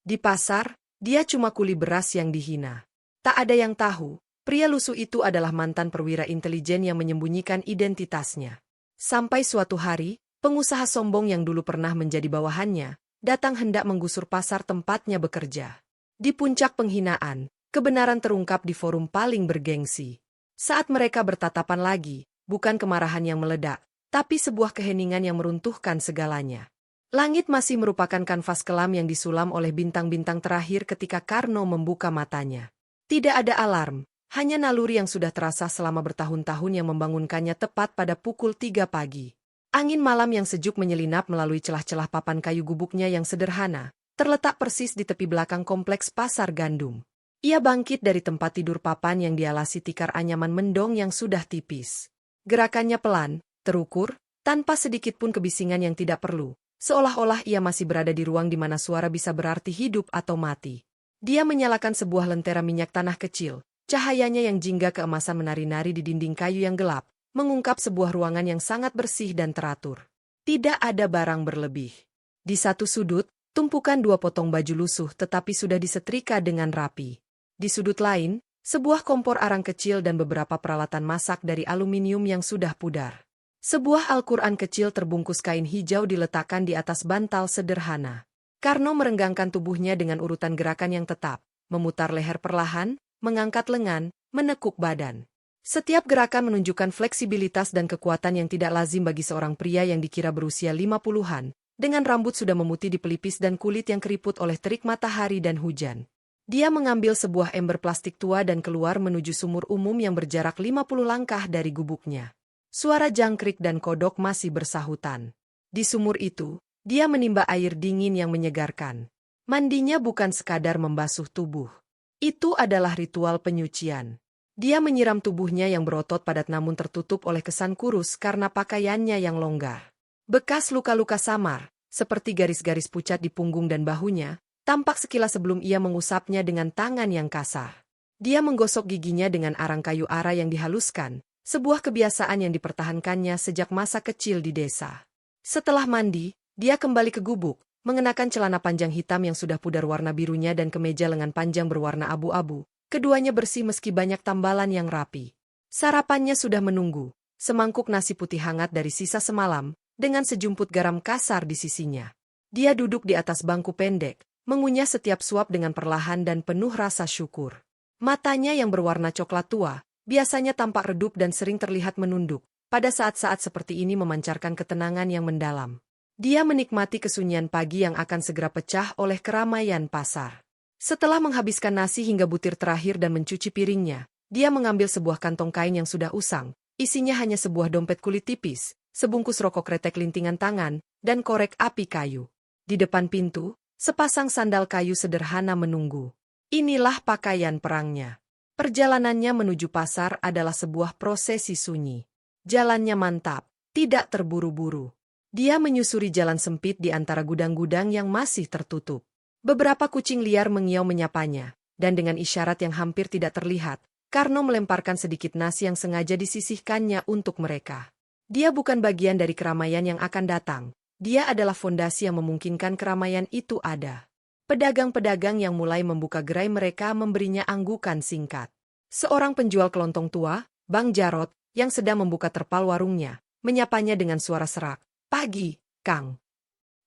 Di pasar, dia cuma kuli beras yang dihina. Tak ada yang tahu, pria lusuh itu adalah mantan perwira intelijen yang menyembunyikan identitasnya. Sampai suatu hari, pengusaha sombong yang dulu pernah menjadi bawahannya, datang hendak menggusur pasar tempatnya bekerja. Di puncak penghinaan, kebenaran terungkap di forum paling bergengsi. Saat mereka bertatapan lagi, bukan kemarahan yang meledak, tapi sebuah keheningan yang meruntuhkan segalanya. Langit masih merupakan kanvas kelam yang disulam oleh bintang-bintang terakhir ketika Karno membuka matanya. Tidak ada alarm, hanya naluri yang sudah terasa selama bertahun-tahun yang membangunkannya tepat pada pukul 3 pagi. Angin malam yang sejuk menyelinap melalui celah-celah papan kayu gubuknya yang sederhana, terletak persis di tepi belakang kompleks pasar gandum. Ia bangkit dari tempat tidur papan yang dialasi tikar anyaman mendong yang sudah tipis. Gerakannya pelan, terukur, tanpa sedikit pun kebisingan yang tidak perlu, seolah-olah ia masih berada di ruang di mana suara bisa berarti hidup atau mati. Dia menyalakan sebuah lentera minyak tanah kecil, cahayanya yang jingga keemasan menari-nari di dinding kayu yang gelap, mengungkap sebuah ruangan yang sangat bersih dan teratur. Tidak ada barang berlebih. Di satu sudut, tumpukan 2 potong baju lusuh tetapi sudah disetrika dengan rapi. Di sudut lain, sebuah kompor arang kecil dan beberapa peralatan masak dari aluminium yang sudah pudar. Sebuah Al-Quran kecil terbungkus kain hijau diletakkan di atas bantal sederhana. Karno merenggangkan tubuhnya dengan urutan gerakan yang tetap, memutar leher perlahan, mengangkat lengan, menekuk badan. Setiap gerakan menunjukkan fleksibilitas dan kekuatan yang tidak lazim bagi seorang pria yang dikira berusia 50-an, dengan rambut sudah memutih di pelipis dan kulit yang keriput oleh terik matahari dan hujan. Dia mengambil sebuah ember plastik tua dan keluar menuju sumur umum yang berjarak 50 langkah dari gubuknya. Suara jangkrik dan kodok masih bersahutan. Di sumur itu, dia menimba air dingin yang menyegarkan. Mandinya bukan sekadar membasuh tubuh. Itu adalah ritual penyucian. Dia menyiram tubuhnya yang berotot padat namun tertutup oleh kesan kurus karena pakaiannya yang longgar. Bekas luka-luka samar, seperti garis-garis pucat di punggung dan bahunya, tampak sekilas sebelum ia mengusapnya dengan tangan yang kasar. Dia menggosok giginya dengan arang kayu ara yang dihaluskan, sebuah kebiasaan yang dipertahankannya sejak masa kecil di desa. Setelah mandi, dia kembali ke gubuk, mengenakan celana panjang hitam yang sudah pudar warna birunya dan kemeja lengan panjang berwarna abu-abu. Keduanya bersih meski banyak tambalan yang rapi. Sarapannya sudah menunggu, semangkuk nasi putih hangat dari sisa semalam, dengan sejumput garam kasar di sisinya. Dia duduk di atas bangku pendek, mengunyah setiap suap dengan perlahan dan penuh rasa syukur. Matanya yang berwarna coklat tua, biasanya tampak redup dan sering terlihat menunduk, pada saat-saat seperti ini memancarkan ketenangan yang mendalam. Dia menikmati kesunyian pagi yang akan segera pecah oleh keramaian pasar. Setelah menghabiskan nasi hingga butir terakhir dan mencuci piringnya, dia mengambil sebuah kantong kain yang sudah usang, isinya hanya sebuah dompet kulit tipis, sebungkus rokok kretek lintingan tangan, dan korek api kayu. Di depan pintu, sepasang sandal kayu sederhana menunggu. Inilah pakaian perangnya. Perjalanannya menuju pasar adalah sebuah prosesi sunyi. Jalannya mantap, tidak terburu-buru. Dia menyusuri jalan sempit di antara gudang-gudang yang masih tertutup. Beberapa kucing liar mengiau menyapanya, dan dengan isyarat yang hampir tidak terlihat, Karno melemparkan sedikit nasi yang sengaja disisihkannya untuk mereka. Dia bukan bagian dari keramaian yang akan datang, dia adalah fondasi yang memungkinkan keramaian itu ada. Pedagang-pedagang yang mulai membuka gerai mereka memberinya anggukan singkat. Seorang penjual kelontong tua, Bang Jarot, yang sedang membuka terpal warungnya, menyapanya dengan suara serak. "Pagi, Kang."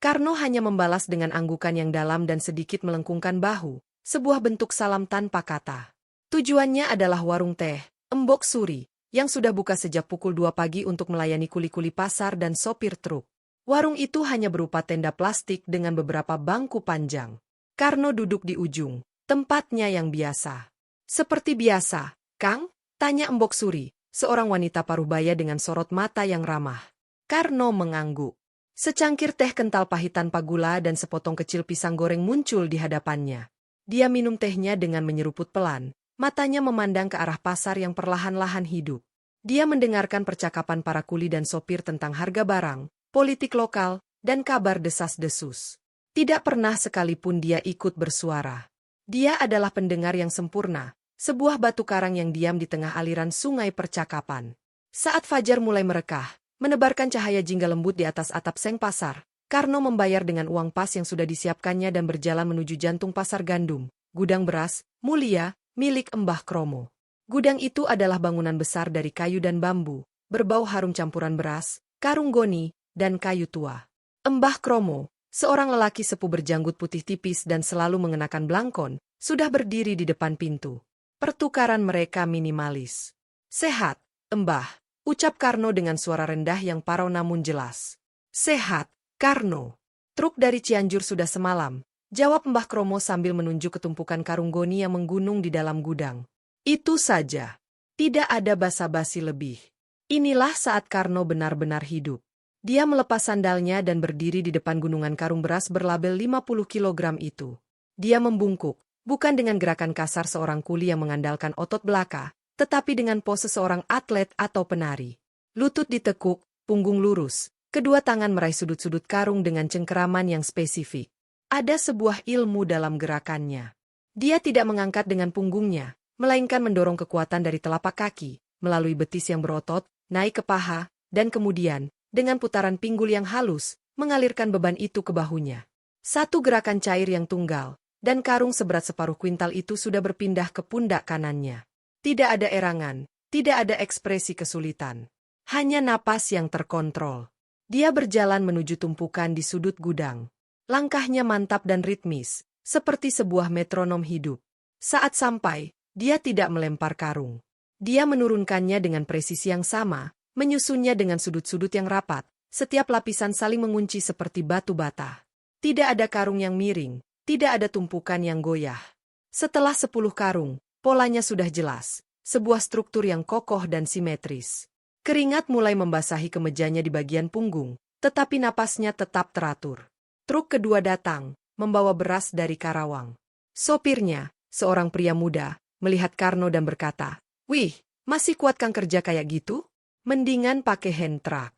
Karno hanya membalas dengan anggukan yang dalam dan sedikit melengkungkan bahu, sebuah bentuk salam tanpa kata. Tujuannya adalah warung teh, Embok Suri, yang sudah buka sejak pukul 2 pagi untuk melayani kuli-kuli pasar dan sopir truk. Warung itu hanya berupa tenda plastik dengan beberapa bangku panjang. Karno duduk di ujung, tempatnya yang biasa. "Seperti biasa, Kang?" tanya Embok Suri, seorang wanita parubaya dengan sorot mata yang ramah. Karno mengangguk. Secangkir teh kental pahit tanpa gula dan sepotong kecil pisang goreng muncul di hadapannya. Dia minum tehnya dengan menyeruput pelan, matanya memandang ke arah pasar yang perlahan-lahan hidup. Dia mendengarkan percakapan para kuli dan sopir tentang harga barang, politik lokal, dan kabar desas-desus. Tidak pernah sekalipun dia ikut bersuara. Dia adalah pendengar yang sempurna, sebuah batu karang yang diam di tengah aliran sungai percakapan. Saat fajar mulai merekah, menebarkan cahaya jingga lembut di atas atap seng pasar, Karno membayar dengan uang pas yang sudah disiapkannya dan berjalan menuju jantung pasar gandum, gudang beras, mulia, milik Mbah Kromo. Gudang itu adalah bangunan besar dari kayu dan bambu, berbau harum campuran beras, karung goni, dan kayu tua. Mbah Kromo, seorang lelaki sepuh berjanggut putih tipis dan selalu mengenakan blangkon, sudah berdiri di depan pintu. Pertukaran mereka minimalis. "Sehat, Mbah," ucap Karno dengan suara rendah yang parau namun jelas. "Sehat, Karno." "Truk dari Cianjur sudah semalam," jawab Mbah Kromo sambil menunjuk ke tumpukan karung goni yang menggunung di dalam gudang. Itu saja. Tidak ada basa-basi lebih. Inilah saat Karno benar-benar hidup. Dia melepas sandalnya dan berdiri di depan gunungan karung beras berlabel 50 kilogram itu. Dia membungkuk, bukan dengan gerakan kasar seorang kuli yang mengandalkan otot belaka, tetapi dengan pose seorang atlet atau penari. Lutut ditekuk, punggung lurus, kedua tangan meraih sudut-sudut karung dengan cengkeraman yang spesifik. Ada sebuah ilmu dalam gerakannya. Dia tidak mengangkat dengan punggungnya, melainkan mendorong kekuatan dari telapak kaki, melalui betis yang berotot, naik ke paha, dan kemudian, dengan putaran pinggul yang halus, mengalirkan beban itu ke bahunya. Satu gerakan cair yang tunggal, dan karung seberat separuh kuintal itu sudah berpindah ke pundak kanannya. Tidak ada erangan, tidak ada ekspresi kesulitan. Hanya napas yang terkontrol. Dia berjalan menuju tumpukan di sudut gudang. Langkahnya mantap dan ritmis, seperti sebuah metronom hidup. Saat sampai, dia tidak melempar karung. Dia menurunkannya dengan presisi yang sama, menyusunnya dengan sudut-sudut yang rapat, setiap lapisan saling mengunci seperti batu bata. Tidak ada karung yang miring, tidak ada tumpukan yang goyah. Setelah 10 karung, polanya sudah jelas, sebuah struktur yang kokoh dan simetris. Keringat mulai membasahi kemejanya di bagian punggung, tetapi napasnya tetap teratur. Truk kedua datang, membawa beras dari Karawang. Sopirnya, seorang pria muda, melihat Karno dan berkata, "Wih, masih kuat Kang kerja kayak gitu? Mendingan pakai hand truck."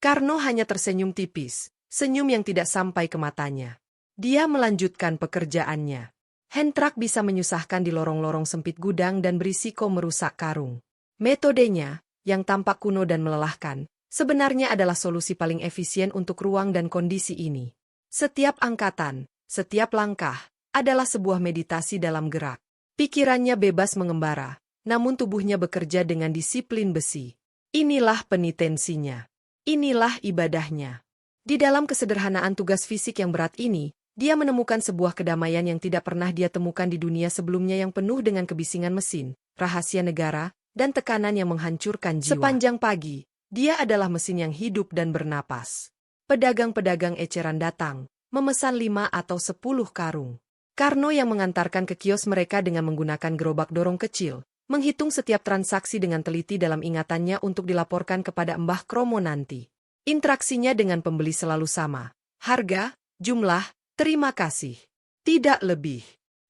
Karno hanya tersenyum tipis, senyum yang tidak sampai ke matanya. Dia melanjutkan pekerjaannya. Hand truck bisa menyusahkan di lorong-lorong sempit gudang dan berisiko merusak karung. Metodenya, yang tampak kuno dan melelahkan, sebenarnya adalah solusi paling efisien untuk ruang dan kondisi ini. Setiap angkatan, setiap langkah, adalah sebuah meditasi dalam gerak. Pikirannya bebas mengembara, namun tubuhnya bekerja dengan disiplin besi. Inilah penitensinya. Inilah ibadahnya. Di dalam kesederhanaan tugas fisik yang berat ini, dia menemukan sebuah kedamaian yang tidak pernah dia temukan di dunia sebelumnya yang penuh dengan kebisingan mesin, rahasia negara, dan tekanan yang menghancurkan jiwa. Sepanjang pagi, dia adalah mesin yang hidup dan bernapas. Pedagang-pedagang eceran datang, memesan 5 atau 10 karung. Karno yang mengantarkan ke kios mereka dengan menggunakan gerobak dorong kecil, menghitung setiap transaksi dengan teliti dalam ingatannya untuk dilaporkan kepada Mbah Kromo nanti. Interaksinya dengan pembeli selalu sama. Harga, jumlah, terima kasih. Tidak lebih.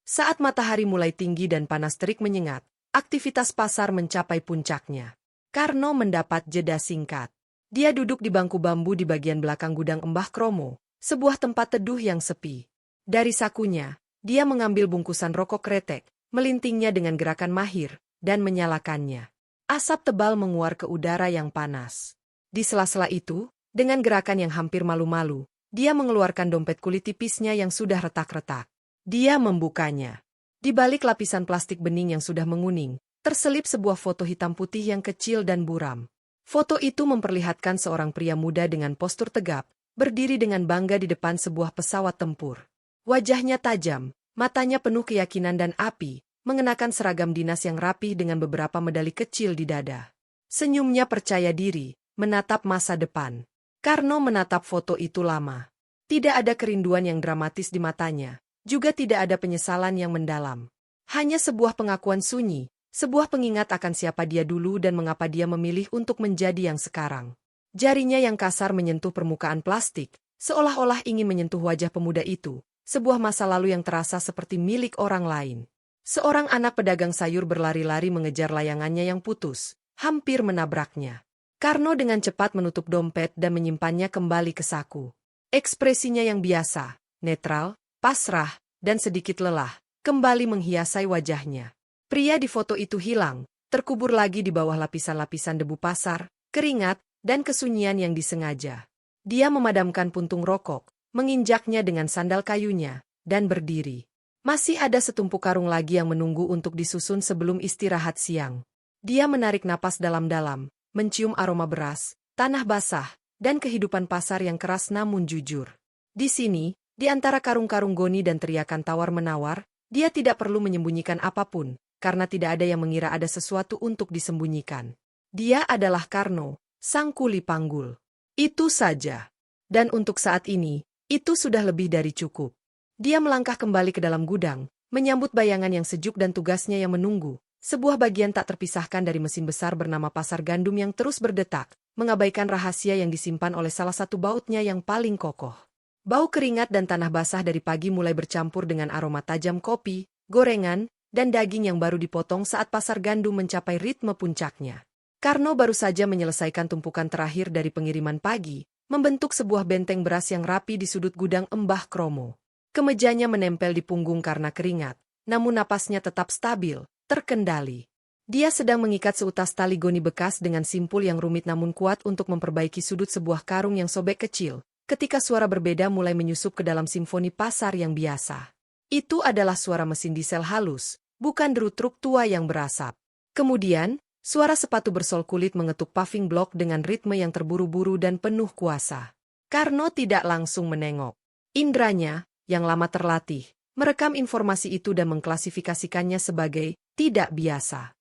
Saat matahari mulai tinggi dan panas terik menyengat, aktivitas pasar mencapai puncaknya. Karno mendapat jeda singkat. Dia duduk di bangku bambu di bagian belakang gudang Mbah Kromo, sebuah tempat teduh yang sepi. Dari sakunya, dia mengambil bungkusan rokok kretek, melintingnya dengan gerakan mahir, dan menyalakannya. Asap tebal menguar ke udara yang panas. Di sela-sela itu, dengan gerakan yang hampir malu-malu, dia mengeluarkan dompet kulit tipisnya yang sudah retak-retak. Dia membukanya. Di balik lapisan plastik bening yang sudah menguning, terselip sebuah foto hitam putih yang kecil dan buram. Foto itu memperlihatkan seorang pria muda dengan postur tegap, berdiri dengan bangga di depan sebuah pesawat tempur. Wajahnya tajam, matanya penuh keyakinan dan api, mengenakan seragam dinas yang rapih dengan beberapa medali kecil di dada. Senyumnya percaya diri, menatap masa depan. Karno menatap foto itu lama. Tidak ada kerinduan yang dramatis di matanya, juga tidak ada penyesalan yang mendalam. Hanya sebuah pengakuan sunyi, sebuah pengingat akan siapa dia dulu dan mengapa dia memilih untuk menjadi yang sekarang. Jarinya yang kasar menyentuh permukaan plastik, seolah-olah ingin menyentuh wajah pemuda itu, sebuah masa lalu yang terasa seperti milik orang lain. Seorang anak pedagang sayur berlari-lari mengejar layangannya yang putus, hampir menabraknya. Karno dengan cepat menutup dompet dan menyimpannya kembali ke saku. Ekspresinya yang biasa, netral, pasrah, dan sedikit lelah, kembali menghiasi wajahnya. Pria di foto itu hilang, terkubur lagi di bawah lapisan-lapisan debu pasar, keringat, dan kesunyian yang disengaja. Dia memadamkan puntung rokok, menginjaknya dengan sandal kayunya, dan berdiri. Masih ada setumpuk karung lagi yang menunggu untuk disusun sebelum istirahat siang. Dia menarik napas dalam-dalam, mencium aroma beras, tanah basah, dan kehidupan pasar yang keras namun jujur. Di sini, di antara karung-karung goni dan teriakan tawar-menawar, dia tidak perlu menyembunyikan apapun, karena tidak ada yang mengira ada sesuatu untuk disembunyikan. Dia adalah Karno, sang kuli panggul. Itu saja. Dan untuk saat ini, itu sudah lebih dari cukup. Dia melangkah kembali ke dalam gudang, menyambut bayangan yang sejuk dan tugasnya yang menunggu, sebuah bagian tak terpisahkan dari mesin besar bernama pasar gandum yang terus berdetak, mengabaikan rahasia yang disimpan oleh salah satu bautnya yang paling kokoh. Bau keringat dan tanah basah dari pagi mulai bercampur dengan aroma tajam kopi, gorengan, dan daging yang baru dipotong saat pasar gandum mencapai ritme puncaknya. Karno baru saja menyelesaikan tumpukan terakhir dari pengiriman pagi, membentuk sebuah benteng beras yang rapi di sudut gudang Mbah Kromo. Kemejanya menempel di punggung karena keringat, namun napasnya tetap stabil, terkendali. Dia sedang mengikat seutas tali goni bekas dengan simpul yang rumit namun kuat untuk memperbaiki sudut sebuah karung yang sobek kecil, ketika suara berbeda mulai menyusup ke dalam simfoni pasar yang biasa. Itu adalah suara mesin diesel halus, bukan deru truk tua yang berasap. Kemudian, suara sepatu bersol kulit mengetuk paving block dengan ritme yang terburu-buru dan penuh kuasa. Karno tidak langsung menengok. Indranya, yang lama terlatih, merekam informasi itu dan mengklasifikasikannya sebagai tidak biasa.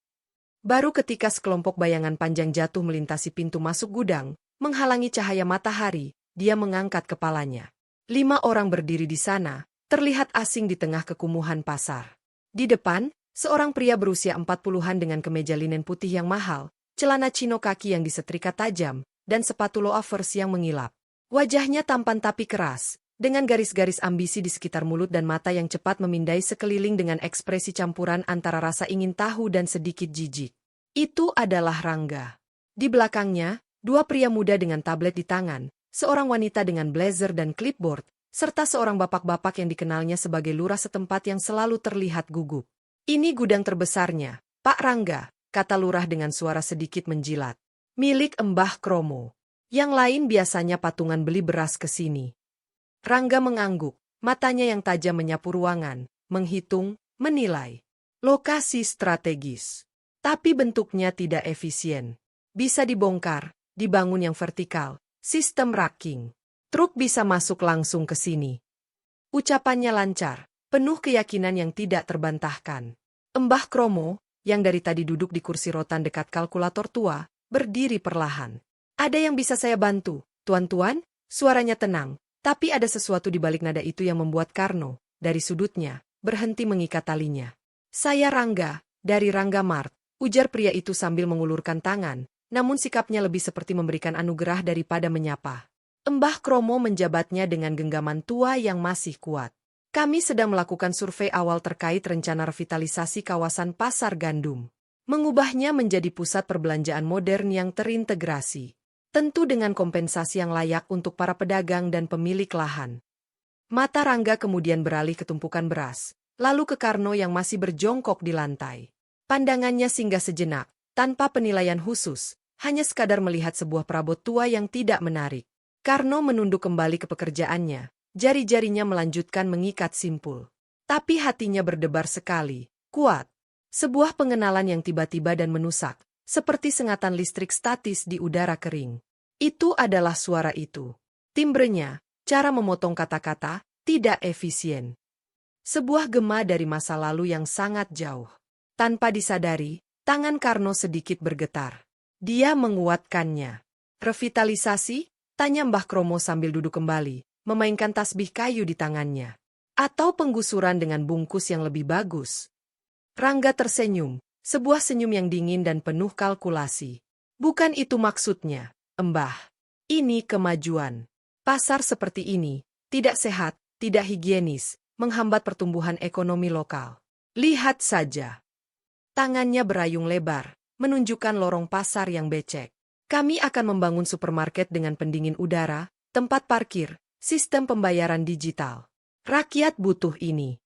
Baru ketika sekelompok bayangan panjang jatuh melintasi pintu masuk gudang, menghalangi cahaya matahari, dia mengangkat kepalanya. 5 orang berdiri di sana, terlihat asing di tengah kekumuhan pasar. Di depan, seorang pria berusia 40-an dengan kemeja linen putih yang mahal, celana chino kaki yang disetrika tajam, dan sepatu loafers yang mengilap. Wajahnya tampan tapi keras, dengan garis-garis ambisi di sekitar mulut dan mata yang cepat memindai sekeliling dengan ekspresi campuran antara rasa ingin tahu dan sedikit jijik. Itu adalah Rangga. Di belakangnya, 2 pria muda dengan tablet di tangan, seorang wanita dengan blazer dan clipboard, serta seorang bapak-bapak yang dikenalnya sebagai lurah setempat yang selalu terlihat gugup. Ini gudang terbesarnya, Pak Rangga, kata lurah dengan suara sedikit menjilat. Milik Mbah Kromo. Yang lain biasanya patungan beli beras ke sini. Rangga mengangguk, matanya yang tajam menyapu ruangan, menghitung, menilai. Lokasi strategis. Tapi bentuknya tidak efisien. Bisa dibongkar, dibangun yang vertikal, sistem racking. Truk bisa masuk langsung ke sini. Ucapannya lancar, penuh keyakinan yang tidak terbantahkan. Mbah Kromo, yang dari tadi duduk di kursi rotan dekat kalkulator tua, berdiri perlahan. Ada yang bisa saya bantu, tuan-tuan? Suaranya tenang. Tapi ada sesuatu di balik nada itu yang membuat Karno, dari sudutnya, berhenti mengikat talinya. Saya Rangga, dari Rangga Mart, ujar pria itu sambil mengulurkan tangan, namun sikapnya lebih seperti memberikan anugerah daripada menyapa. Mbah Kromo menjabatnya dengan genggaman tua yang masih kuat. Kami sedang melakukan survei awal terkait rencana revitalisasi kawasan pasar gandum. Mengubahnya menjadi pusat perbelanjaan modern yang terintegrasi. Tentu dengan kompensasi yang layak untuk para pedagang dan pemilik lahan. Mata Rangga kemudian beralih ke tumpukan beras, lalu ke Karno yang masih berjongkok di lantai. Pandangannya singgah sejenak, tanpa penilaian khusus, hanya sekadar melihat sebuah perabot tua yang tidak menarik. Karno menunduk kembali ke pekerjaannya, jari-jarinya melanjutkan mengikat simpul. Tapi hatinya berdebar sekali, kuat. Sebuah pengenalan yang tiba-tiba dan menusak, seperti sengatan listrik statis di udara kering. Itu adalah suara itu. Timbrenya, cara memotong kata-kata, tidak efisien. Sebuah gema dari masa lalu yang sangat jauh. Tanpa disadari, tangan Karno sedikit bergetar. Dia menguatkannya. Revitalisasi? Tanya Mbah Kromo sambil duduk kembali, memainkan tasbih kayu di tangannya. Atau penggusuran dengan bungkus yang lebih bagus? Rangga tersenyum. Sebuah senyum yang dingin dan penuh kalkulasi. Bukan itu maksudnya, Mbah. Ini kemajuan. Pasar seperti ini, tidak sehat, tidak higienis, menghambat pertumbuhan ekonomi lokal. Lihat saja. Tangannya berayung lebar, menunjukkan lorong pasar yang becek. Kami akan membangun supermarket dengan pendingin udara, tempat parkir, sistem pembayaran digital. Rakyat butuh ini.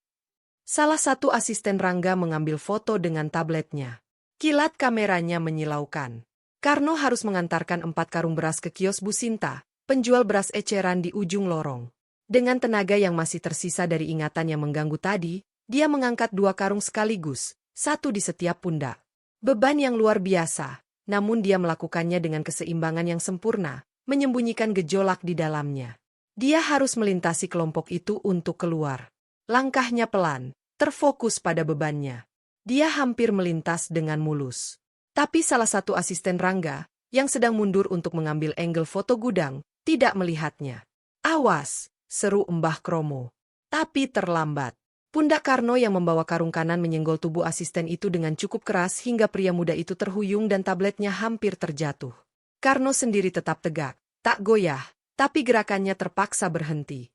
Salah satu asisten Rangga mengambil foto dengan tabletnya. Kilat kameranya menyilaukan. Karno harus mengantarkan 4 karung beras ke kios Bu Sinta, penjual beras eceran di ujung lorong. Dengan tenaga yang masih tersisa dari ingatan yang mengganggu tadi, dia mengangkat 2 karung sekaligus, 1 di setiap pundak. Beban yang luar biasa, namun dia melakukannya dengan keseimbangan yang sempurna, menyembunyikan gejolak di dalamnya. Dia harus melintasi kelompok itu untuk keluar. Langkahnya pelan, terfokus pada bebannya. Dia hampir melintas dengan mulus. Tapi salah satu asisten Rangga, yang sedang mundur untuk mengambil angle foto gudang, tidak melihatnya. "Awas!" seru Mbah Kromo. Tapi terlambat. Pundak Karno yang membawa karung kanan menyenggol tubuh asisten itu dengan cukup keras hingga pria muda itu terhuyung dan tabletnya hampir terjatuh. Karno sendiri tetap tegak, tak goyah, tapi gerakannya terpaksa berhenti.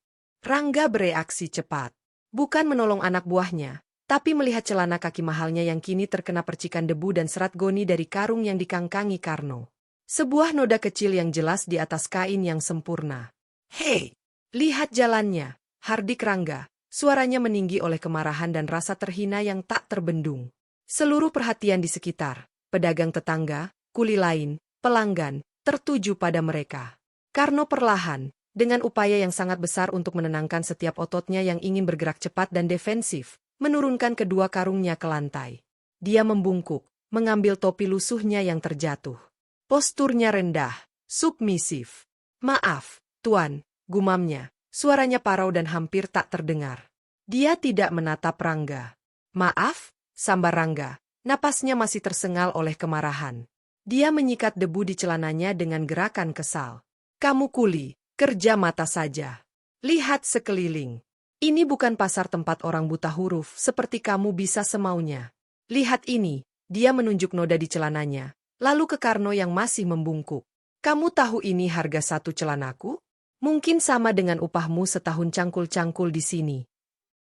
Rangga bereaksi cepat. Bukan menolong anak buahnya, tapi melihat celana kaki mahalnya yang kini terkena percikan debu dan serat goni dari karung yang dikangkangi Karno. Sebuah noda kecil yang jelas di atas kain yang sempurna. "Hei, lihat jalannya," hardik Rangga. Suaranya meninggi oleh kemarahan dan rasa terhina yang tak terbendung. Seluruh perhatian di sekitar, pedagang tetangga, kuli lain, pelanggan, tertuju pada mereka. Karno perlahan, dengan upaya yang sangat besar untuk menenangkan setiap ototnya yang ingin bergerak cepat dan defensif, menurunkan kedua karungnya ke lantai. Dia membungkuk, mengambil topi lusuhnya yang terjatuh. Posturnya rendah, submisif. "Maaf, Tuan," gumamnya. Suaranya parau dan hampir tak terdengar. Dia tidak menatap Rangga. "Maaf," sambar Rangga. Napasnya masih tersengal oleh kemarahan. Dia menyikat debu di celananya dengan gerakan kesal. "Kamu kuli, kerja mata saja. Lihat sekeliling. Ini bukan pasar tempat orang buta huruf seperti kamu bisa semaunya. Lihat ini," dia menunjuk noda di celananya, lalu ke Karno yang masih membungkuk. "Kamu tahu ini harga 1 celanaku? Mungkin sama dengan upahmu setahun cangkul-cangkul di sini."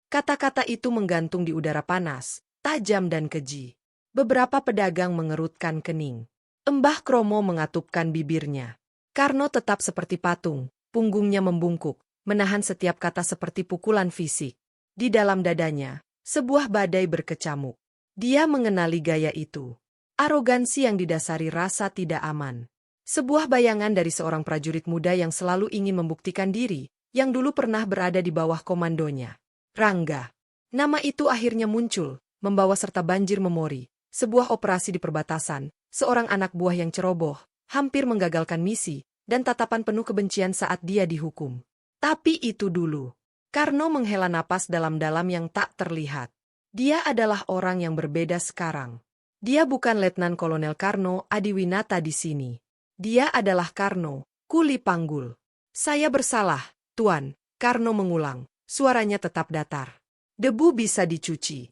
Kata-kata itu menggantung di udara panas, tajam dan keji. Beberapa pedagang mengerutkan kening. Mbah Kromo mengatupkan bibirnya. Karno tetap seperti patung, punggungnya membungkuk, menahan setiap kata seperti pukulan fisik. Di dalam dadanya, sebuah badai berkecamuk. Dia mengenali gaya itu. Arogansi yang didasari rasa tidak aman. Sebuah bayangan dari seorang prajurit muda yang selalu ingin membuktikan diri, yang dulu pernah berada di bawah komandonya. Rangga. Nama itu akhirnya muncul, membawa serta banjir memori, sebuah operasi di perbatasan, seorang anak buah yang ceroboh, hampir menggagalkan misi, dan tatapan penuh kebencian saat dia dihukum. Tapi itu dulu. Karno menghela napas dalam-dalam yang tak terlihat. Dia adalah orang yang berbeda sekarang. Dia bukan Letnan Kolonel Karno Adiwinata di sini. Dia adalah Karno, kuli panggul. "Saya bersalah, Tuan," Karno mengulang, suaranya tetap datar. "Debu bisa dicuci."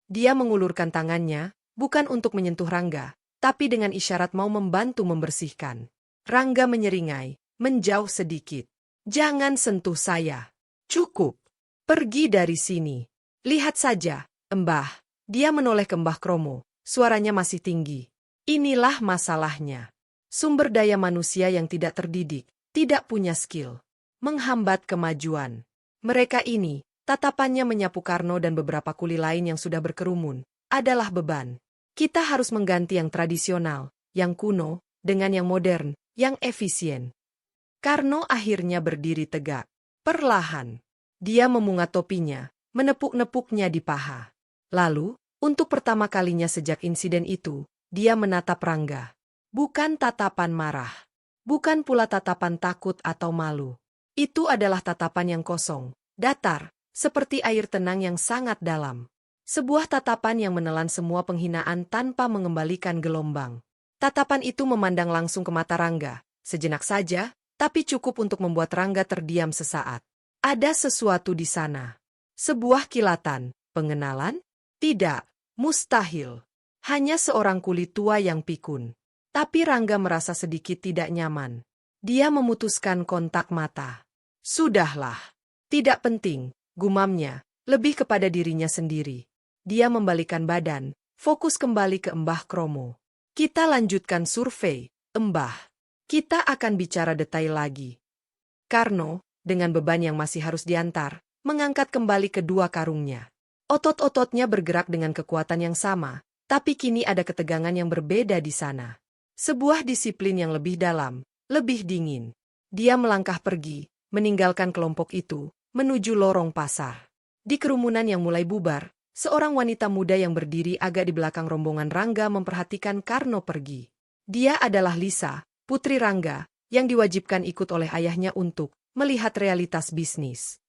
Dia mengulurkan tangannya, bukan untuk menyentuh Rangga, tapi dengan isyarat mau membantu membersihkan. Rangga menyeringai, menjauh sedikit. "Jangan sentuh saya. Cukup. Pergi dari sini. Lihat saja, Mbah." Dia menoleh ke Mbah Kromo, suaranya masih tinggi. "Inilah masalahnya. Sumber daya manusia yang tidak terdidik, tidak punya skill. Menghambat kemajuan. Mereka ini," tatapannya menyapu Karno dan beberapa kuli lain yang sudah berkerumun, "adalah beban. Kita harus mengganti yang tradisional, yang kuno, dengan yang modern, yang efisien." Karno akhirnya berdiri tegak. Perlahan. Dia memungut topinya, menepuk-nepuknya di paha. Lalu, untuk pertama kalinya sejak insiden itu, dia menatap Rangga. Bukan tatapan marah. Bukan pula tatapan takut atau malu. Itu adalah tatapan yang kosong, datar, seperti air tenang yang sangat dalam. Sebuah tatapan yang menelan semua penghinaan tanpa mengembalikan gelombang. Tatapan itu memandang langsung ke mata Rangga, sejenak saja, tapi cukup untuk membuat Rangga terdiam sesaat. Ada sesuatu di sana. Sebuah kilatan, pengenalan? Tidak, mustahil. Hanya seorang kulit tua yang pikun. Tapi Rangga merasa sedikit tidak nyaman. Dia memutuskan kontak mata. "Sudahlah. Tidak penting," gumamnya, lebih kepada dirinya sendiri. Dia membalikan badan, fokus kembali ke Mbah Kromo. "Kita lanjutkan survei, Mbah. Kita akan bicara detail lagi." Karno, dengan beban yang masih harus diantar, mengangkat kembali kedua karungnya. Otot-ototnya bergerak dengan kekuatan yang sama, tapi kini ada ketegangan yang berbeda di sana. Sebuah disiplin yang lebih dalam, lebih dingin. Dia melangkah pergi, meninggalkan kelompok itu, menuju lorong pasar. Di kerumunan yang mulai bubar, seorang wanita muda yang berdiri agak di belakang rombongan Rangga memperhatikan Karno pergi. Dia adalah Lisa, putri Rangga, yang diwajibkan ikut oleh ayahnya untuk melihat realitas bisnis.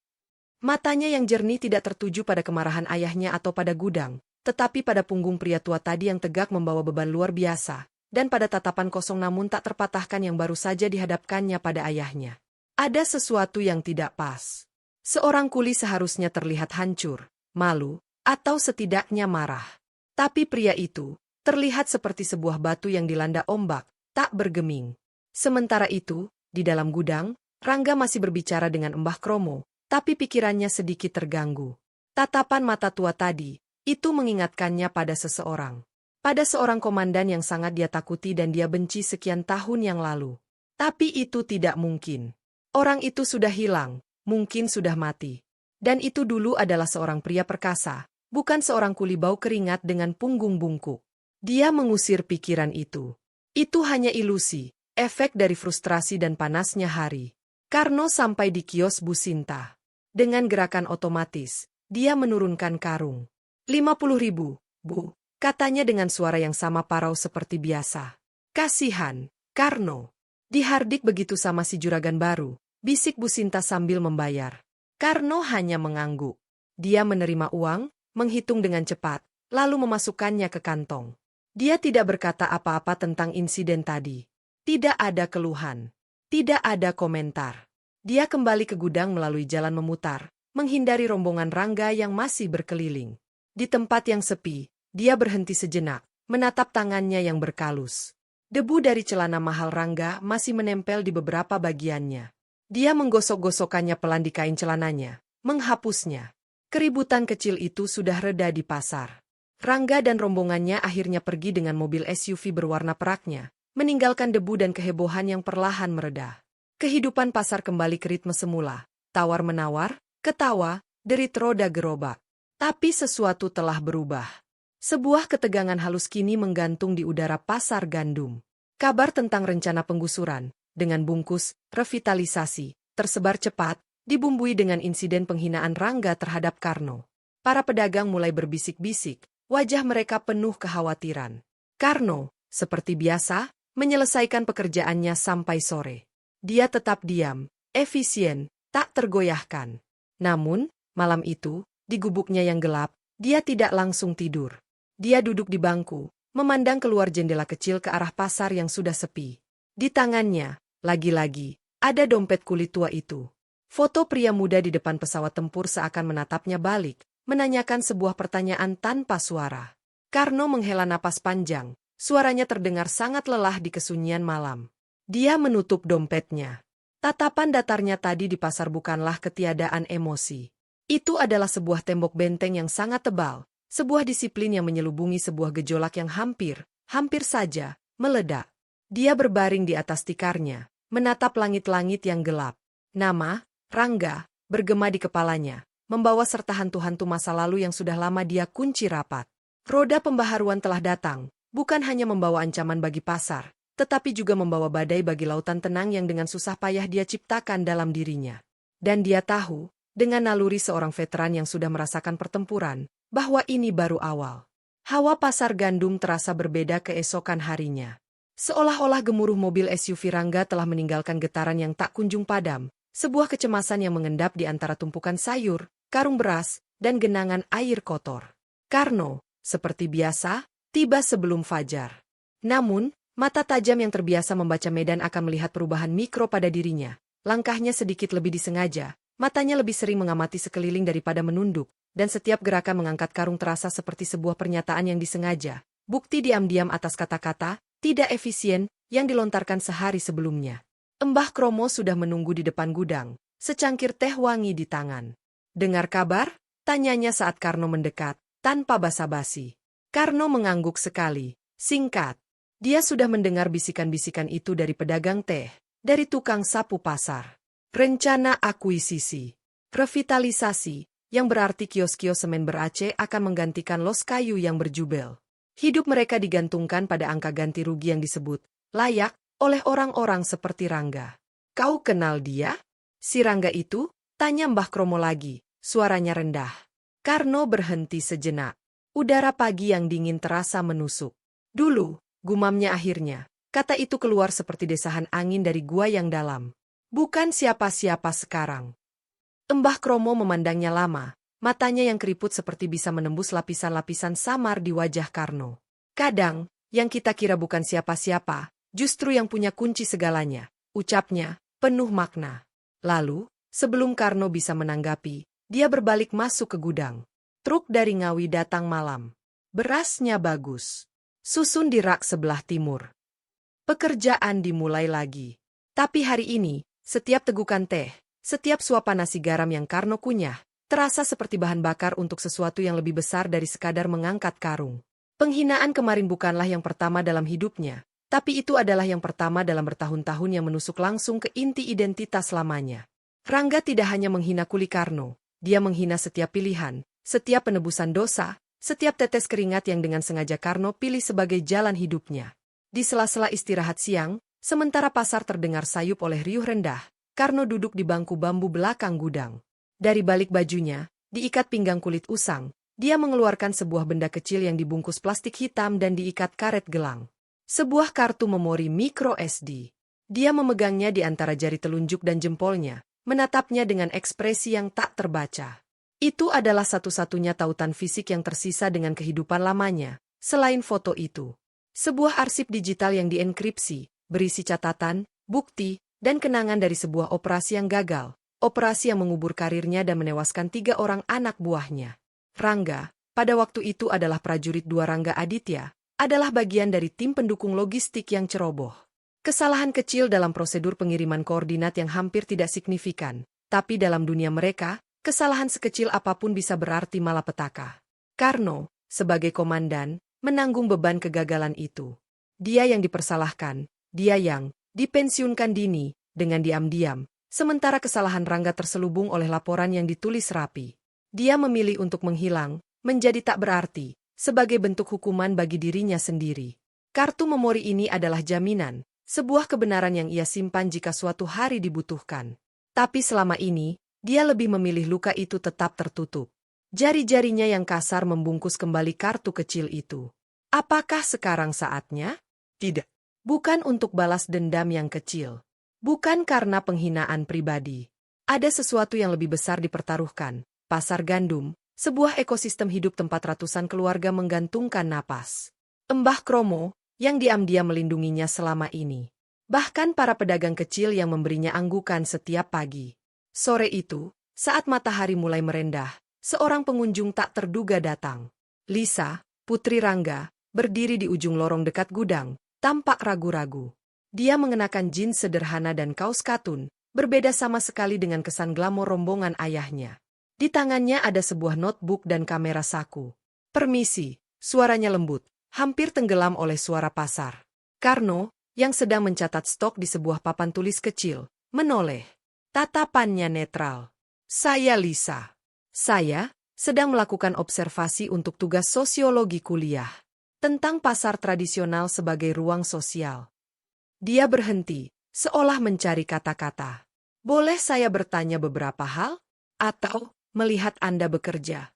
Matanya yang jernih tidak tertuju pada kemarahan ayahnya atau pada gudang, tetapi pada punggung pria tua tadi yang tegak membawa beban luar biasa, dan pada tatapan kosong namun tak terpatahkan yang baru saja dihadapkannya pada ayahnya. Ada sesuatu yang tidak pas. Seorang kuli seharusnya terlihat hancur, malu, atau setidaknya marah. Tapi pria itu terlihat seperti sebuah batu yang dilanda ombak, tak bergeming. Sementara itu, di dalam gudang, Rangga masih berbicara dengan Mbah Kromo, tapi pikirannya sedikit terganggu. Tatapan mata tua tadi, itu mengingatkannya pada seseorang. Pada seorang komandan yang sangat dia takuti dan dia benci sekian tahun yang lalu. Tapi itu tidak mungkin. Orang itu sudah hilang, mungkin sudah mati. Dan itu dulu adalah seorang pria perkasa, bukan seorang kuli bau keringat dengan punggung bungkuk. Dia mengusir pikiran itu. Itu hanya ilusi, efek dari frustrasi dan panasnya hari. Karno sampai di kios Bu Sinta. Dengan gerakan otomatis, dia menurunkan karung. 50.000, Bu, katanya dengan suara yang sama parau seperti biasa. Kasihan, Karno. Dihardik begitu sama si juragan baru, bisik Bu Sinta sambil membayar. Karno hanya mengangguk. Dia menerima uang, menghitung dengan cepat, lalu memasukkannya ke kantong. Dia tidak berkata apa-apa tentang insiden tadi. Tidak ada keluhan. Tidak ada komentar. Dia kembali ke gudang melalui jalan memutar, menghindari rombongan Rangga yang masih berkeliling. Di tempat yang sepi, dia berhenti sejenak, menatap tangannya yang berkalus. Debu dari celana mahal Rangga masih menempel di beberapa bagiannya. Dia menggosok-gosokkannya pelan di kain celananya, menghapusnya. Keributan kecil itu sudah reda di pasar. Rangga dan rombongannya akhirnya pergi dengan mobil SUV berwarna peraknya, meninggalkan debu dan kehebohan yang perlahan mereda. Kehidupan pasar kembali ke ritme semula, tawar-menawar, ketawa, derit roda gerobak. Tapi sesuatu telah berubah. Sebuah ketegangan halus kini menggantung di udara pasar gandum. Kabar tentang rencana penggusuran, dengan bungkus, revitalisasi, tersebar cepat, dibumbui dengan insiden penghinaan Rangga terhadap Karno. Para pedagang mulai berbisik-bisik, wajah mereka penuh kekhawatiran. Karno, seperti biasa, menyelesaikan pekerjaannya sampai sore. Dia tetap diam, efisien, tak tergoyahkan. Namun, malam itu, di gubuknya yang gelap, dia tidak langsung tidur. Dia duduk di bangku, memandang keluar jendela kecil ke arah pasar yang sudah sepi. Di tangannya, lagi-lagi, ada dompet kulit tua itu. Foto pria muda di depan pesawat tempur seakan menatapnya balik, menanyakan sebuah pertanyaan tanpa suara. Karno menghela napas panjang, suaranya terdengar sangat lelah di kesunyian malam. Dia menutup dompetnya. Tatapan datarnya tadi di pasar bukanlah ketiadaan emosi. Itu adalah sebuah tembok benteng yang sangat tebal, sebuah disiplin yang menyelubungi sebuah gejolak yang hampir saja, meledak. Dia berbaring di atas tikarnya, menatap langit-langit yang gelap. Nama, Rangga, bergema di kepalanya, membawa serta hantu-hantu masa lalu yang sudah lama dia kunci rapat. Roda pembaharuan telah datang, bukan hanya membawa ancaman bagi pasar, tetapi juga membawa badai bagi lautan tenang yang dengan susah payah dia ciptakan dalam dirinya. Dan dia tahu, dengan naluri seorang veteran yang sudah merasakan pertempuran, bahwa ini baru awal. Hawa pasar gandum terasa berbeda keesokan harinya. Seolah-olah gemuruh mobil SUV Rangga telah meninggalkan getaran yang tak kunjung padam, sebuah kecemasan yang mengendap di antara tumpukan sayur, karung beras, dan genangan air kotor. Karno, seperti biasa, tiba sebelum fajar. Namun, mata tajam yang terbiasa membaca medan akan melihat perubahan mikro pada dirinya. Langkahnya sedikit lebih disengaja, matanya lebih sering mengamati sekeliling daripada menunduk, dan setiap gerakan mengangkat karung terasa seperti sebuah pernyataan yang disengaja. Bukti diam-diam atas kata-kata, tidak efisien, yang dilontarkan sehari sebelumnya. Mbah Kromo sudah menunggu di depan gudang, secangkir teh wangi di tangan. Dengar kabar? Tanyanya saat Karno mendekat, tanpa basa-basi. Karno mengangguk sekali, singkat. Dia sudah mendengar bisikan-bisikan itu dari pedagang teh, dari tukang sapu pasar. Rencana akuisisi, revitalisasi, yang berarti kios-kios semen ber-AC akan menggantikan los kayu yang berjubel. Hidup mereka digantungkan pada angka ganti rugi yang disebut layak oleh orang-orang seperti Rangga. Kau kenal dia? Si Rangga itu? Tanya Mbah Kromo lagi, suaranya rendah. Karno berhenti sejenak. Udara pagi yang dingin terasa menusuk. Dulu, gumamnya akhirnya, kata itu keluar seperti desahan angin dari gua yang dalam. Bukan siapa-siapa sekarang. Mbah Kromo memandangnya lama, matanya yang keriput seperti bisa menembus lapisan-lapisan samar di wajah Karno. Kadang, yang kita kira bukan siapa-siapa, justru yang punya kunci segalanya, ucapnya, penuh makna. Lalu, sebelum Karno bisa menanggapi, dia berbalik masuk ke gudang. Truk dari Ngawi datang malam. Berasnya bagus. Susun di rak sebelah timur. Pekerjaan dimulai lagi. Tapi hari ini, setiap tegukan teh, setiap suapan nasi garam yang Karno kunyah, terasa seperti bahan bakar untuk sesuatu yang lebih besar dari sekadar mengangkat karung. Penghinaan kemarin bukanlah yang pertama dalam hidupnya, tapi itu adalah yang pertama dalam bertahun-tahun yang menusuk langsung ke inti identitas lamanya. Rangga tidak hanya menghina Kuli Karno, dia menghina setiap pilihan, setiap penebusan dosa, setiap tetes keringat yang dengan sengaja Karno pilih sebagai jalan hidupnya. Di sela-sela istirahat siang, sementara pasar terdengar sayup oleh riuh rendah, Karno duduk di bangku bambu belakang gudang. Dari balik bajunya, diikat pinggang kulit usang, dia mengeluarkan sebuah benda kecil yang dibungkus plastik hitam dan diikat karet gelang. Sebuah kartu memori micro SD. Dia memegangnya di antara jari telunjuk dan jempolnya, menatapnya dengan ekspresi yang tak terbaca. Itu adalah satu-satunya tautan fisik yang tersisa dengan kehidupan lamanya, selain foto itu. Sebuah arsip digital yang dienkripsi, berisi catatan, bukti, dan kenangan dari sebuah operasi yang gagal, operasi yang mengubur karirnya dan menewaskan 3 orang anak buahnya. Rangga, pada waktu itu adalah prajurit 2 Rangga Aditya, adalah bagian dari tim pendukung logistik yang ceroboh. Kesalahan kecil dalam prosedur pengiriman koordinat yang hampir tidak signifikan, tapi dalam dunia mereka, kesalahan sekecil apapun bisa berarti malapetaka. Karno, sebagai komandan, menanggung beban kegagalan itu. Dia yang dipersalahkan, dia yang dipensiunkan dini, dengan diam-diam, sementara kesalahan Rangga terselubung oleh laporan yang ditulis rapi. Dia memilih untuk menghilang, menjadi tak berarti, sebagai bentuk hukuman bagi dirinya sendiri. Kartu memori ini adalah jaminan, sebuah kebenaran yang ia simpan jika suatu hari dibutuhkan. Tapi selama ini, dia lebih memilih luka itu tetap tertutup. Jari-jarinya yang kasar membungkus kembali kartu kecil itu. Apakah sekarang saatnya? Tidak. Bukan untuk balas dendam yang kecil. Bukan karena penghinaan pribadi. Ada sesuatu yang lebih besar dipertaruhkan. Pasar gandum, sebuah ekosistem hidup tempat ratusan keluarga menggantungkan napas. Mbah Kromo, yang diam-diam melindunginya selama ini. Bahkan para pedagang kecil yang memberinya anggukan setiap pagi. Sore itu, saat matahari mulai merendah, seorang pengunjung tak terduga datang. Lisa, putri Rangga, berdiri di ujung lorong dekat gudang, tampak ragu-ragu. Dia mengenakan jeans sederhana dan kaos katun, berbeda sama sekali dengan kesan glamor rombongan ayahnya. Di tangannya ada sebuah notebook dan kamera saku. Permisi, suaranya lembut, hampir tenggelam oleh suara pasar. Karno, yang sedang mencatat stok di sebuah papan tulis kecil, menoleh. Tatapannya netral. Saya Lisa. Saya sedang melakukan observasi untuk tugas sosiologi kuliah. Tentang pasar tradisional sebagai ruang sosial. Dia berhenti, seolah mencari kata-kata. Boleh saya bertanya beberapa hal? Atau, melihat Anda bekerja?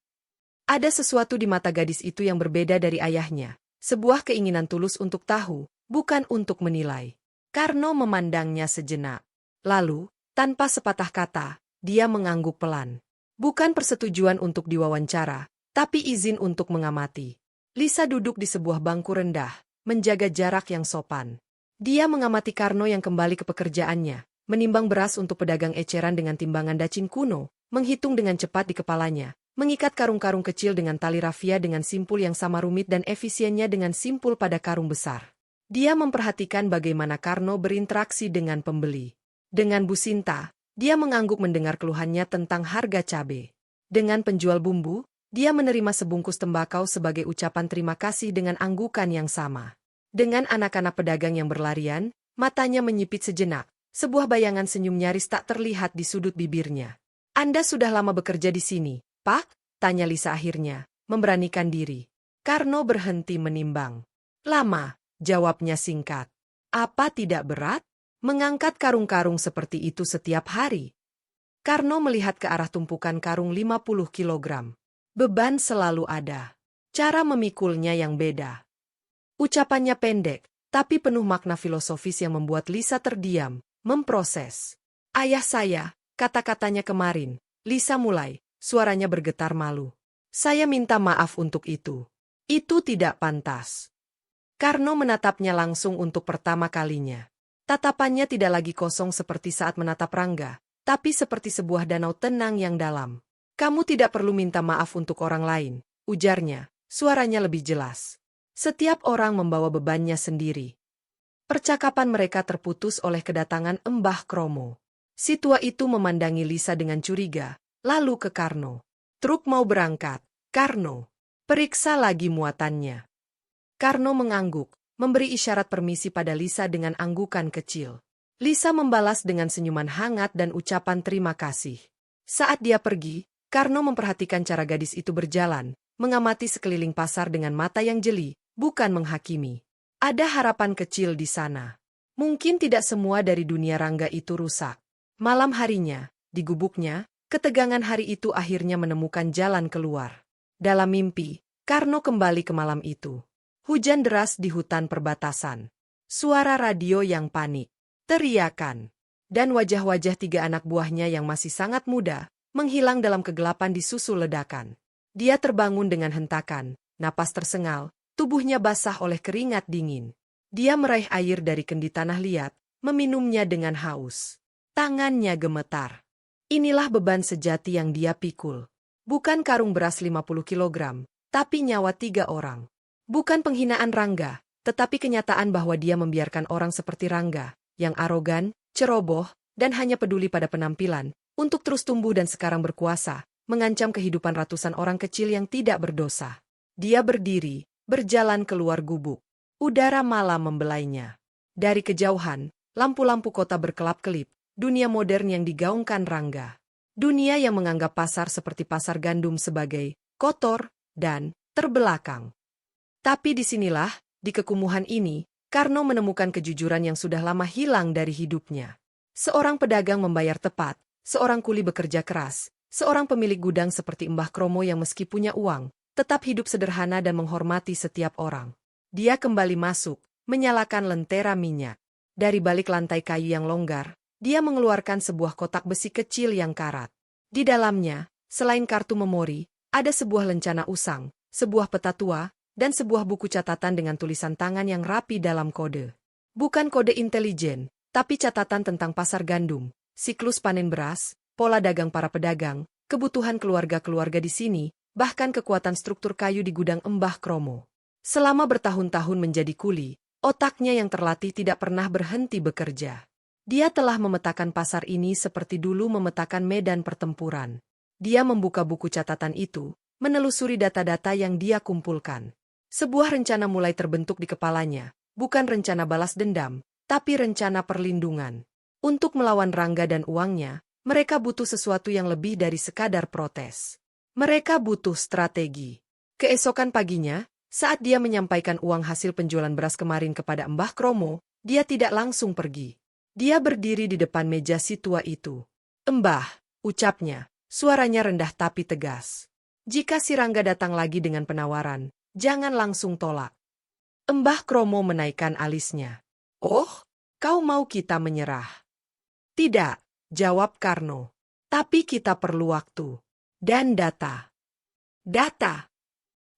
Ada sesuatu di mata gadis itu yang berbeda dari ayahnya. Sebuah keinginan tulus untuk tahu, bukan untuk menilai. Karno memandangnya sejenak. Lalu, tanpa sepatah kata, dia mengangguk pelan. Bukan persetujuan untuk diwawancara, tapi izin untuk mengamati. Lisa duduk di sebuah bangku rendah, menjaga jarak yang sopan. Dia mengamati Karno yang kembali ke pekerjaannya, menimbang beras untuk pedagang eceran dengan timbangan dacin kuno, menghitung dengan cepat di kepalanya, mengikat karung-karung kecil dengan tali rafia dengan simpul yang sama rumit dan efisiennya dengan simpul pada karung besar. Dia memperhatikan bagaimana Karno berinteraksi dengan pembeli. Dengan Bu Sinta, dia mengangguk mendengar keluhannya tentang harga cabai. Dengan penjual bumbu, dia menerima sebungkus tembakau sebagai ucapan terima kasih dengan anggukan yang sama. Dengan anak-anak pedagang yang berlarian, matanya menyipit sejenak, sebuah bayangan senyum nyaris tak terlihat di sudut bibirnya. Anda sudah lama bekerja di sini, Pak? Tanya Lisa akhirnya, memberanikan diri. Karno berhenti menimbang. Lama, jawabnya singkat. Apa tidak berat? Mengangkat karung-karung seperti itu setiap hari. Karno melihat ke arah tumpukan karung 50 kilogram. Beban selalu ada. Cara memikulnya yang beda. Ucapannya pendek, tapi penuh makna filosofis yang membuat Lisa terdiam, memproses. Ayah saya, kata-katanya kemarin. Lisa mulai, suaranya bergetar malu. Saya minta maaf untuk itu. Itu tidak pantas. Karno menatapnya langsung untuk pertama kalinya. Tatapannya tidak lagi kosong seperti saat menatap Rangga, tapi seperti sebuah danau tenang yang dalam. Kamu tidak perlu minta maaf untuk orang lain, ujarnya, suaranya lebih jelas. Setiap orang membawa bebannya sendiri. Percakapan mereka terputus oleh kedatangan Mbah Kromo. Si tua itu memandangi Lisa dengan curiga, lalu ke Karno. Truk mau berangkat, Karno. Periksa lagi muatannya. Karno mengangguk, memberi isyarat permisi pada Lisa dengan anggukan kecil. Lisa membalas dengan senyuman hangat dan ucapan terima kasih. Saat dia pergi, Karno memperhatikan cara gadis itu berjalan, mengamati sekeliling pasar dengan mata yang jeli, bukan menghakimi. Ada harapan kecil di sana. Mungkin tidak semua dari dunia Rangga itu rusak. Malam harinya, di gubuknya, ketegangan hari itu akhirnya menemukan jalan keluar. Dalam mimpi, Karno kembali ke malam itu. Hujan deras di hutan perbatasan. Suara radio yang panik. Teriakan. Dan wajah-wajah 3 anak buahnya yang masih sangat muda, menghilang dalam kegelapan disusul ledakan. Dia terbangun dengan hentakan, napas tersengal, tubuhnya basah oleh keringat dingin. Dia meraih air dari kendi tanah liat, meminumnya dengan haus. Tangannya gemetar. Inilah beban sejati yang dia pikul. Bukan karung beras 50 kilogram, tapi nyawa 3 orang. Bukan penghinaan Rangga, tetapi kenyataan bahwa dia membiarkan orang seperti Rangga, yang arogan, ceroboh, dan hanya peduli pada penampilan, untuk terus tumbuh dan sekarang berkuasa, mengancam kehidupan ratusan orang kecil yang tidak berdosa. Dia berdiri, berjalan keluar gubuk. Udara malam membelainya. Dari kejauhan, lampu-lampu kota berkelap-kelip, dunia modern yang digaungkan Rangga. Dunia yang menganggap pasar seperti pasar gandum sebagai kotor dan terbelakang. Tapi disinilah, di kekumuhan ini, Karno menemukan kejujuran yang sudah lama hilang dari hidupnya. Seorang pedagang membayar tepat, seorang kuli bekerja keras, seorang pemilik gudang seperti Mbah Kromo yang meski punya uang, tetap hidup sederhana dan menghormati setiap orang. Dia kembali masuk, menyalakan lentera minyak. Dari balik lantai kayu yang longgar, dia mengeluarkan sebuah kotak besi kecil yang karat. Di dalamnya, selain kartu memori, ada sebuah lencana usang, sebuah peta tua, dan sebuah buku catatan dengan tulisan tangan yang rapi dalam kode. Bukan kode intelijen, tapi catatan tentang pasar gandum, siklus panen beras, pola dagang para pedagang, kebutuhan keluarga-keluarga di sini, bahkan kekuatan struktur kayu di gudang Mbah Kromo. Selama bertahun-tahun menjadi kuli, otaknya yang terlatih tidak pernah berhenti bekerja. Dia telah memetakan pasar ini seperti dulu memetakan medan pertempuran. Dia membuka buku catatan itu, menelusuri data-data yang dia kumpulkan. Sebuah rencana mulai terbentuk di kepalanya, bukan rencana balas dendam, tapi rencana perlindungan. Untuk melawan Rangga dan uangnya, mereka butuh sesuatu yang lebih dari sekadar protes. Mereka butuh strategi. Keesokan paginya, saat dia menyampaikan uang hasil penjualan beras kemarin kepada Mbah Kromo, dia tidak langsung pergi. Dia berdiri di depan meja si tua itu. "Mbah," ucapnya, suaranya rendah tapi tegas. "Jika si Rangga datang lagi dengan penawaran, jangan langsung tolak." Mbah Kromo menaikkan alisnya. "Oh, kau mau kita menyerah?" "Tidak," jawab Karno. "Tapi kita perlu waktu. Dan data." "Data?"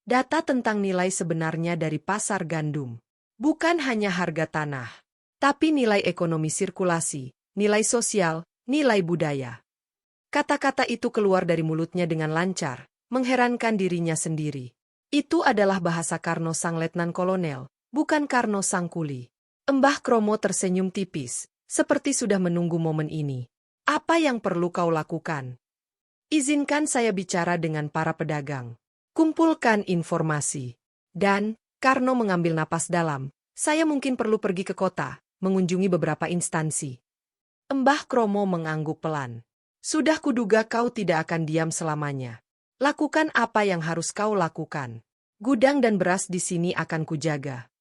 "Data tentang nilai sebenarnya dari pasar gandum. Bukan hanya harga tanah, tapi nilai ekonomi sirkulasi, nilai sosial, nilai budaya." Kata-kata itu keluar dari mulutnya dengan lancar, mengherankan dirinya sendiri. Itu adalah bahasa Karno sang letnan kolonel, bukan Karno sang kuli. Mbah Kromo tersenyum tipis, seperti sudah menunggu momen ini. "Apa yang perlu kau lakukan?" "Izinkan saya bicara dengan para pedagang. Kumpulkan informasi." Dan, Karno mengambil napas dalam, "Saya mungkin perlu pergi ke kota, mengunjungi beberapa instansi." Mbah Kromo mengangguk pelan. "Sudah kuduga kau tidak akan diam selamanya. Lakukan apa yang harus kau lakukan. Gudang dan beras di sini akan kujaga.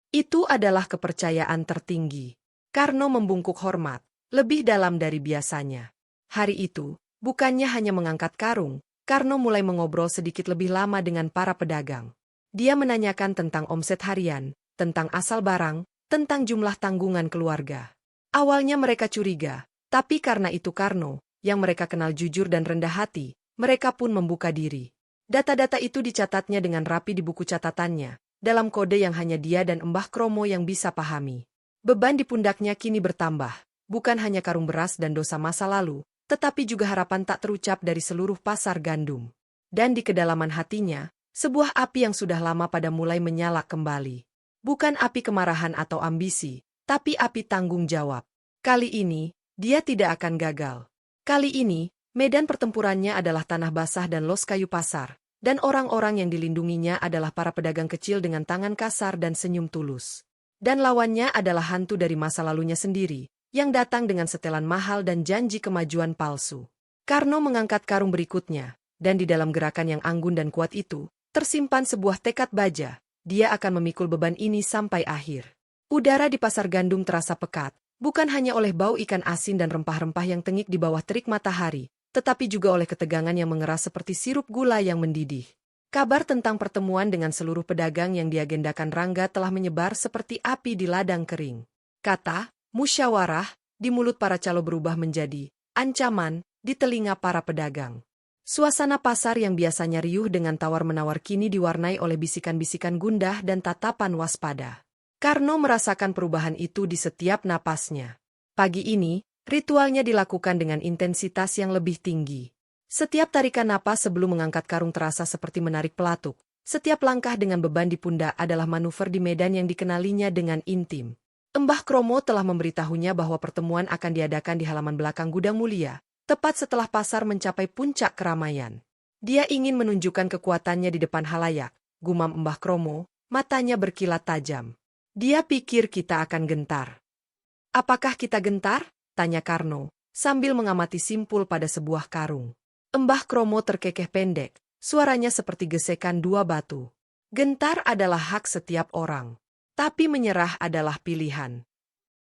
Itu adalah kepercayaan tertinggi." Karno membungkuk hormat, lebih dalam dari biasanya. Hari itu, bukannya hanya mengangkat karung, Karno mulai mengobrol sedikit lebih lama dengan para pedagang. Dia menanyakan tentang omset harian, tentang asal barang, tentang jumlah tanggungan keluarga. Awalnya mereka curiga, tapi karena itu Karno, yang mereka kenal jujur dan rendah hati, mereka pun membuka diri. Data-data itu dicatatnya dengan rapi di buku catatannya, dalam kode yang hanya dia dan Mbah Kromo yang bisa pahami. Beban di pundaknya kini bertambah, bukan hanya karung beras dan dosa masa lalu, tetapi juga harapan tak terucap dari seluruh pasar gandum. Dan di kedalaman hatinya, sebuah api yang sudah lama pada mulai menyala kembali. Bukan api kemarahan atau ambisi, tapi api tanggung jawab. Kali ini, dia tidak akan gagal. Kali ini, medan pertempurannya adalah tanah basah dan los kayu pasar, dan orang-orang yang dilindunginya adalah para pedagang kecil dengan tangan kasar dan senyum tulus. Dan lawannya adalah hantu dari masa lalunya sendiri, yang datang dengan setelan mahal dan janji kemajuan palsu. Karno mengangkat karung berikutnya, dan di dalam gerakan yang anggun dan kuat itu, tersimpan sebuah tekad baja, dia akan memikul beban ini sampai akhir. Udara di pasar gandum terasa pekat, bukan hanya oleh bau ikan asin dan rempah-rempah yang tengik di bawah terik matahari, tetapi juga oleh ketegangan yang mengeras seperti sirup gula yang mendidih. Kabar tentang pertemuan dengan seluruh pedagang yang diagendakan Rangga telah menyebar seperti api di ladang kering. Kata musyawarah di mulut para calo berubah menjadi ancaman di telinga para pedagang. Suasana pasar yang biasanya riuh dengan tawar-menawar kini diwarnai oleh bisikan-bisikan gundah dan tatapan waspada. Karno merasakan perubahan itu di setiap napasnya. Pagi ini, ritualnya dilakukan dengan intensitas yang lebih tinggi. Setiap tarikan napas sebelum mengangkat karung terasa seperti menarik pelatuk. Setiap langkah dengan beban di pundak adalah manuver di medan yang dikenalinya dengan intim. Mbah Kromo telah memberitahunya bahwa pertemuan akan diadakan di halaman belakang Gudang Mulia, tepat setelah pasar mencapai puncak keramaian. Dia ingin menunjukkan kekuatannya di depan halayak, gumam Mbah Kromo, matanya berkilat tajam. Dia pikir kita akan gentar. Apakah kita gentar? Tanya Karno, sambil mengamati simpul pada sebuah karung. Mbah Kromo terkekeh pendek, suaranya seperti gesekan dua batu. Gentar adalah hak setiap orang. Tapi menyerah adalah pilihan.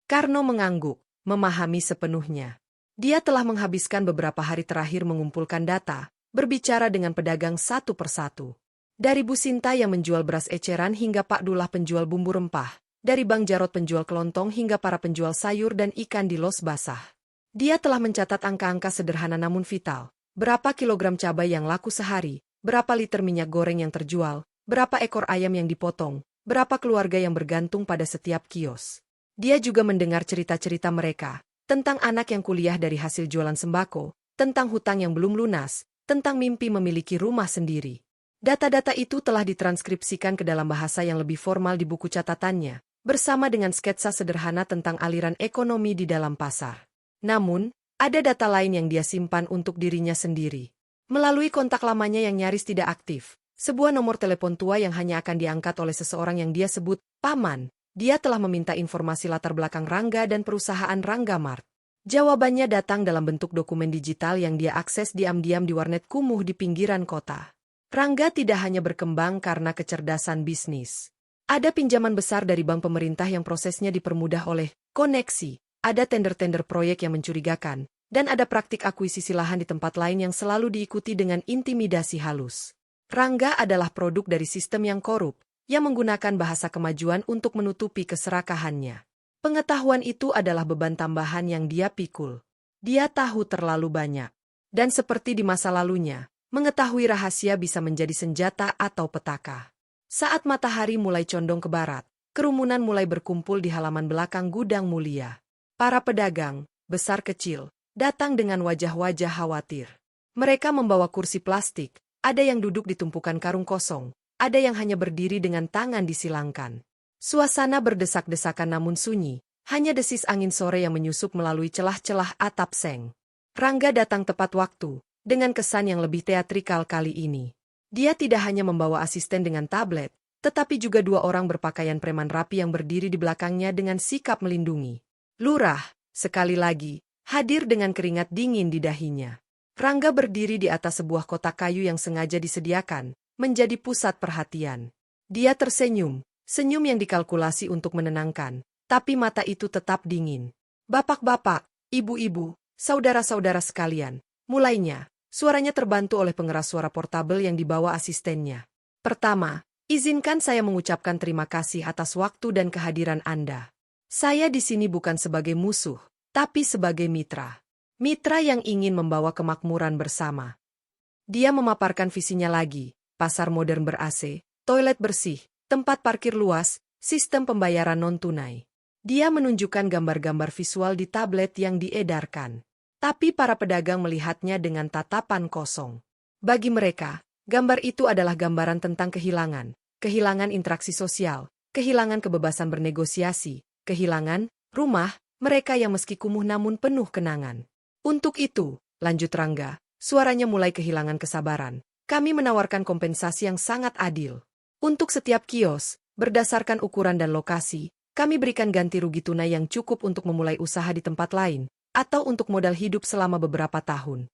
Karno mengangguk, memahami sepenuhnya. Dia telah menghabiskan beberapa hari terakhir mengumpulkan data, berbicara dengan pedagang satu persatu. Dari Bu Sinta yang menjual beras eceran hingga Pak Dullah penjual bumbu rempah, dari Bang Jarot penjual kelontong hingga para penjual sayur dan ikan di los basah. Dia telah mencatat angka-angka sederhana namun vital. Berapa kilogram cabai yang laku sehari, berapa liter minyak goreng yang terjual, berapa ekor ayam yang dipotong, berapa keluarga yang bergantung pada setiap kios. Dia juga mendengar cerita-cerita mereka, tentang anak yang kuliah dari hasil jualan sembako, tentang hutang yang belum lunas, tentang mimpi memiliki rumah sendiri. Data-data itu telah ditranskripsikan ke dalam bahasa yang lebih formal di buku catatannya, bersama dengan sketsa sederhana tentang aliran ekonomi di dalam pasar. Namun, ada data lain yang dia simpan untuk dirinya sendiri. Melalui kontak lamanya yang nyaris tidak aktif, sebuah nomor telepon tua yang hanya akan diangkat oleh seseorang yang dia sebut paman, dia telah meminta informasi latar belakang Rangga dan perusahaan Rangga Mart. Jawabannya datang dalam bentuk dokumen digital yang dia akses diam-diam di warnet kumuh di pinggiran kota. Rangga tidak hanya berkembang karena kecerdasan bisnis. Ada pinjaman besar dari bank pemerintah yang prosesnya dipermudah oleh koneksi, ada tender-tender proyek yang mencurigakan, dan ada praktik akuisisi lahan di tempat lain yang selalu diikuti dengan intimidasi halus. Rangga adalah produk dari sistem yang korup, yang menggunakan bahasa kemajuan untuk menutupi keserakahannya. Pengetahuan itu adalah beban tambahan yang dia pikul. Dia tahu terlalu banyak. Dan seperti di masa lalunya, mengetahui rahasia bisa menjadi senjata atau petaka. Saat matahari mulai condong ke barat, kerumunan mulai berkumpul di halaman belakang Gudang Mulia. Para pedagang, besar kecil, datang dengan wajah-wajah khawatir. Mereka membawa kursi plastik, ada yang duduk di tumpukan karung kosong, ada yang hanya berdiri dengan tangan disilangkan. Suasana berdesak-desakan namun sunyi, hanya desis angin sore yang menyusup melalui celah-celah atap seng. Rangga datang tepat waktu, dengan kesan yang lebih teatrikal kali ini. Dia tidak hanya membawa asisten dengan tablet, tetapi juga dua orang berpakaian preman rapi yang berdiri di belakangnya dengan sikap melindungi. Lurah, sekali lagi, hadir dengan keringat dingin di dahinya. Rangga berdiri di atas sebuah kotak kayu yang sengaja disediakan, menjadi pusat perhatian. Dia tersenyum, senyum yang dikalkulasi untuk menenangkan, tapi mata itu tetap dingin. Bapak-bapak, ibu-ibu, saudara-saudara sekalian, mulainya, suaranya terbantu oleh pengeras suara portabel yang dibawa asistennya. Pertama, izinkan saya mengucapkan terima kasih atas waktu dan kehadiran Anda. Saya di sini bukan sebagai musuh, tapi sebagai mitra. Mitra yang ingin membawa kemakmuran bersama. Dia memaparkan visinya lagi, pasar modern ber-AC, toilet bersih, tempat parkir luas, sistem pembayaran non-tunai. Dia menunjukkan gambar-gambar visual di tablet yang diedarkan. Tapi para pedagang melihatnya dengan tatapan kosong. Bagi mereka, gambar itu adalah gambaran tentang kehilangan. Kehilangan interaksi sosial, kehilangan kebebasan bernegosiasi, kehilangan rumah, mereka yang meski kumuh namun penuh kenangan. Untuk itu, lanjut Rangga, suaranya mulai kehilangan kesabaran. Kami menawarkan kompensasi yang sangat adil. Untuk setiap kios, berdasarkan ukuran dan lokasi, kami berikan ganti rugi tunai yang cukup untuk memulai usaha di tempat lain, atau untuk modal hidup selama beberapa tahun.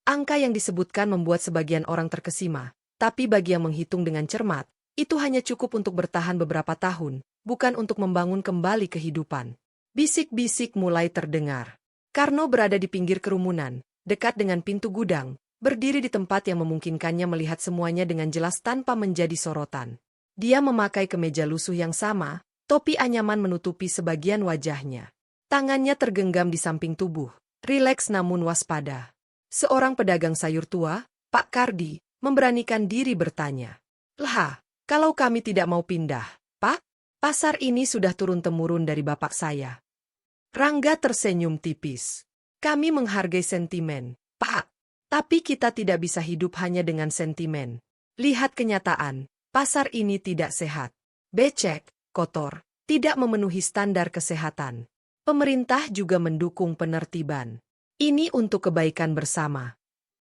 Angka yang disebutkan membuat sebagian orang terkesima, tapi bagi yang menghitung dengan cermat, itu hanya cukup untuk bertahan beberapa tahun, bukan untuk membangun kembali kehidupan. Bisik-bisik mulai terdengar. Karno berada di pinggir kerumunan, dekat dengan pintu gudang, berdiri di tempat yang memungkinkannya melihat semuanya dengan jelas tanpa menjadi sorotan. Dia memakai kemeja lusuh yang sama, topi anyaman menutupi sebagian wajahnya. Tangannya tergenggam di samping tubuh, rileks namun waspada. Seorang pedagang sayur tua, Pak Kardi, memberanikan diri bertanya. "Lah, kalau kami tidak mau pindah, Pak? Pasar ini sudah turun-temurun dari bapak saya." Rangga tersenyum tipis. "Kami menghargai sentimen, Pak. Tapi kita tidak bisa hidup hanya dengan sentimen. Lihat kenyataan, pasar ini tidak sehat. Becek, kotor, tidak memenuhi standar kesehatan. Pemerintah juga mendukung penertiban. Ini untuk kebaikan bersama."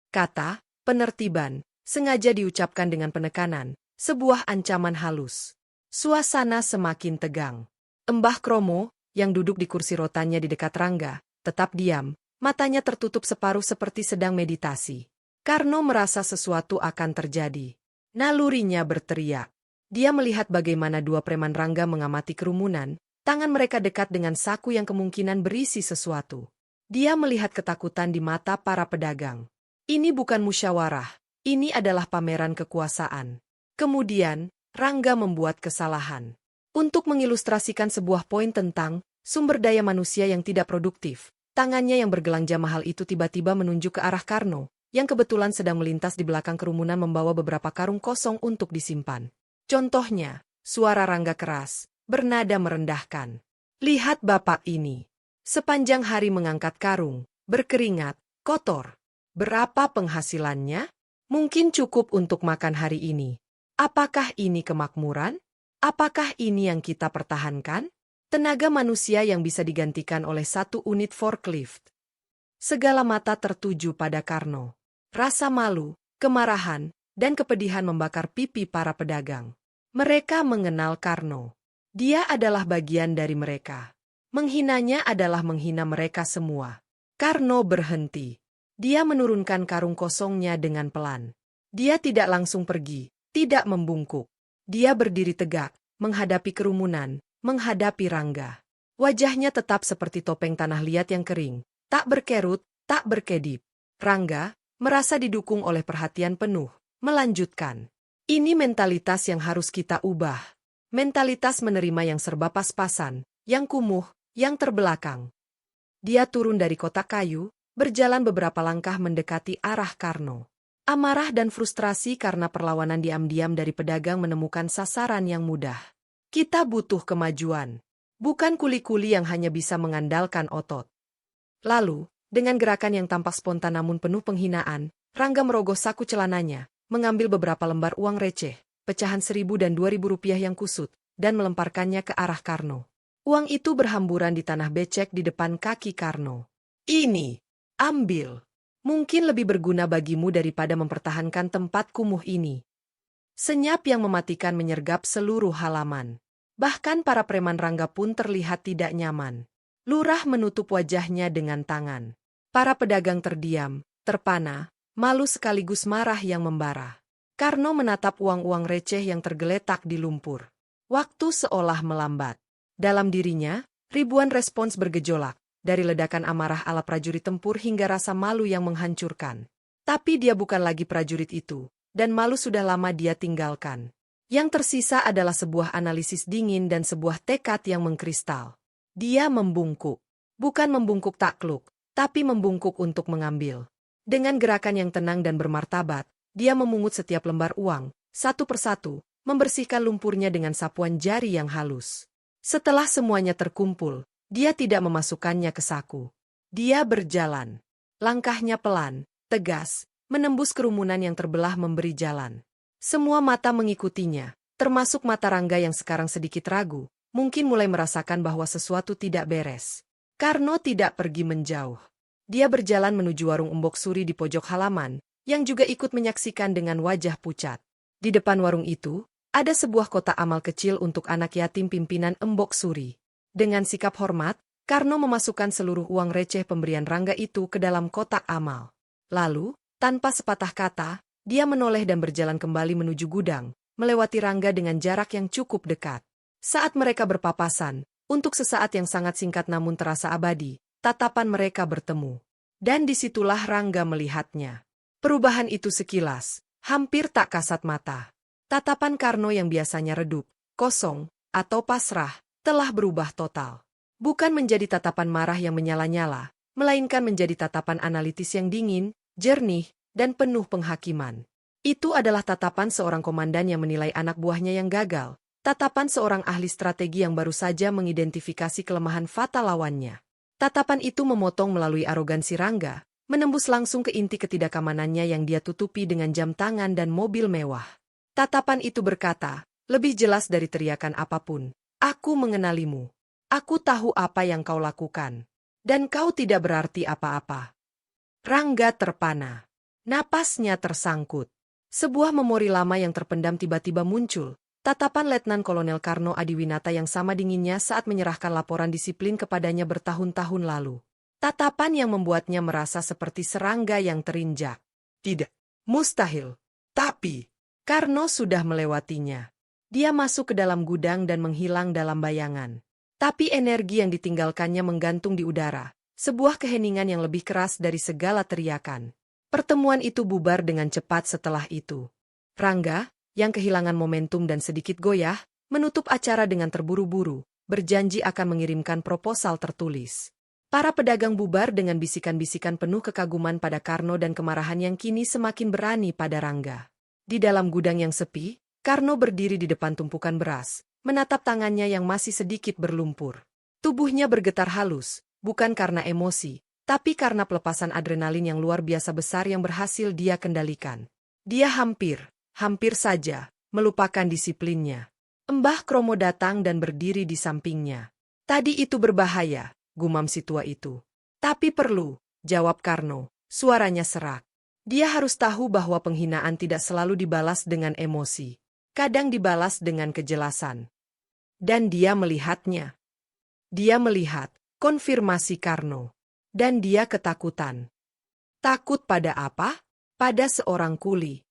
Kata penertiban sengaja diucapkan dengan penekanan, sebuah ancaman halus. Suasana semakin tegang. Embah Kromo, yang duduk di kursi rotannya di dekat Rangga, tetap diam, matanya tertutup separuh seperti sedang meditasi. Karno merasa sesuatu akan terjadi. Nalurinya berteriak. Dia melihat bagaimana dua preman Rangga mengamati kerumunan, tangan mereka dekat dengan saku yang kemungkinan berisi sesuatu. Dia melihat ketakutan di mata para pedagang. Ini bukan musyawarah, ini adalah pameran kekuasaan. Kemudian, Rangga membuat kesalahan. Untuk mengilustrasikan sebuah poin tentang sumber daya manusia yang tidak produktif, tangannya yang bergelangja mahal itu tiba-tiba menunjuk ke arah Karno, yang kebetulan sedang melintas di belakang kerumunan membawa beberapa karung kosong untuk disimpan. Contohnya, suara Rangga keras, bernada merendahkan. "Lihat bapak ini. Sepanjang hari mengangkat karung, berkeringat, kotor. Berapa penghasilannya? Mungkin cukup untuk makan hari ini. Apakah ini kemakmuran? Apakah ini yang kita pertahankan? Tenaga manusia yang bisa digantikan oleh satu unit forklift." Segala mata tertuju pada Karno. Rasa malu, kemarahan, dan kepedihan membakar pipi para pedagang. Mereka mengenal Karno. Dia adalah bagian dari mereka. Menghinanya adalah menghina mereka semua. Karno berhenti. Dia menurunkan karung kosongnya dengan pelan. Dia tidak langsung pergi, tidak membungkuk. Dia berdiri tegak, menghadapi kerumunan, menghadapi Rangga. Wajahnya tetap seperti topeng tanah liat yang kering, tak berkerut, tak berkedip. Rangga merasa didukung oleh perhatian penuh, melanjutkan. "Ini mentalitas yang harus kita ubah. Mentalitas menerima yang serba pas-pasan, yang kumuh, yang terbelakang." Dia turun dari kotak kayu, berjalan beberapa langkah mendekati arah Karno. Amarah dan frustrasi karena perlawanan diam-diam dari pedagang menemukan sasaran yang mudah. Kita butuh kemajuan, bukan kuli-kuli yang hanya bisa mengandalkan otot. Lalu, dengan gerakan yang tampak spontan namun penuh penghinaan, Rangga merogoh saku celananya, mengambil beberapa lembar uang receh, pecahan 1.000 dan 2.000 rupiah yang kusut, dan melemparkannya ke arah Karno. Uang itu berhamburan di tanah becek di depan kaki Karno. "Ini, ambil. Mungkin lebih berguna bagimu daripada mempertahankan tempat kumuh ini." Senyap yang mematikan menyergap seluruh halaman. Bahkan para preman Rangga pun terlihat tidak nyaman. Lurah menutup wajahnya dengan tangan. Para pedagang terdiam, terpana, malu sekaligus marah yang membara. Karno menatap uang-uang receh yang tergeletak di lumpur. Waktu seolah melambat. Dalam dirinya, ribuan respons bergejolak, dari ledakan amarah ala prajurit tempur hingga rasa malu yang menghancurkan. Tapi dia bukan lagi prajurit itu, dan malu sudah lama dia tinggalkan. Yang tersisa adalah sebuah analisis dingin dan sebuah tekad yang mengkristal. Dia membungkuk. Bukan membungkuk takluk, tapi membungkuk untuk mengambil. Dengan gerakan yang tenang dan bermartabat, dia memungut setiap lembar uang, satu persatu, membersihkan lumpurnya dengan sapuan jari yang halus. Setelah semuanya terkumpul, dia tidak memasukkannya ke saku. Dia berjalan. Langkahnya pelan, tegas, menembus kerumunan yang terbelah memberi jalan. Semua mata mengikutinya, termasuk mata Rangga yang sekarang sedikit ragu, mungkin mulai merasakan bahwa sesuatu tidak beres. Karno tidak pergi menjauh. Dia berjalan menuju warung Embok Suri di pojok halaman, yang juga ikut menyaksikan dengan wajah pucat. Di depan warung itu, ada sebuah kotak amal kecil untuk anak yatim pimpinan Embok Suri. Dengan sikap hormat, Karno memasukkan seluruh uang receh pemberian Rangga itu ke dalam kotak amal. Lalu, tanpa sepatah kata, dia menoleh dan berjalan kembali menuju gudang, melewati Rangga dengan jarak yang cukup dekat. Saat mereka berpapasan, untuk sesaat yang sangat singkat namun terasa abadi, tatapan mereka bertemu. Dan disitulah Rangga melihatnya. Perubahan itu sekilas, hampir tak kasat mata. Tatapan Karno yang biasanya redup, kosong, atau pasrah, telah berubah total. Bukan menjadi tatapan marah yang menyala-nyala, melainkan menjadi tatapan analitis yang dingin, jernih, dan penuh penghakiman. Itu adalah tatapan seorang komandan yang menilai anak buahnya yang gagal, tatapan seorang ahli strategi yang baru saja mengidentifikasi kelemahan fatal lawannya. Tatapan itu memotong melalui arogansi Rangga, menembus langsung ke inti ketidakamanannya yang dia tutupi dengan jam tangan dan mobil mewah. Tatapan itu berkata, lebih jelas dari teriakan apapun, "Aku mengenalimu. Aku tahu apa yang kau lakukan. Dan kau tidak berarti apa-apa." Rangga terpana. Napasnya tersangkut. Sebuah memori lama yang terpendam tiba-tiba muncul. Tatapan Letnan Kolonel Karno Adiwinata yang sama dinginnya saat menyerahkan laporan disiplin kepadanya bertahun-tahun lalu. Tatapan yang membuatnya merasa seperti serangga yang terinjak. Tidak. Mustahil. Tapi, Karno sudah melewatinya. Dia masuk ke dalam gudang dan menghilang dalam bayangan. Tapi energi yang ditinggalkannya menggantung di udara. Sebuah keheningan yang lebih keras dari segala teriakan. Pertemuan itu bubar dengan cepat setelah itu. Rangga, yang kehilangan momentum dan sedikit goyah, menutup acara dengan terburu-buru, berjanji akan mengirimkan proposal tertulis. Para pedagang bubar dengan bisikan-bisikan penuh kekaguman pada Karno dan kemarahan yang kini semakin berani pada Rangga. Di dalam gudang yang sepi, Karno berdiri di depan tumpukan beras, menatap tangannya yang masih sedikit berlumpur. Tubuhnya bergetar halus, bukan karena emosi, tapi karena pelepasan adrenalin yang luar biasa besar yang berhasil dia kendalikan. Dia hampir saja, melupakan disiplinnya. Mbah Kromo datang dan berdiri di sampingnya. "Tadi itu berbahaya," gumam si tua itu. "Tapi perlu," jawab Karno, suaranya serak. Dia harus tahu bahwa penghinaan tidak selalu dibalas dengan emosi. Kadang dibalas dengan kejelasan. Dan dia melihatnya. Dia melihat konfirmasi Karno. Dan dia ketakutan. Takut pada apa? Pada seorang kuli.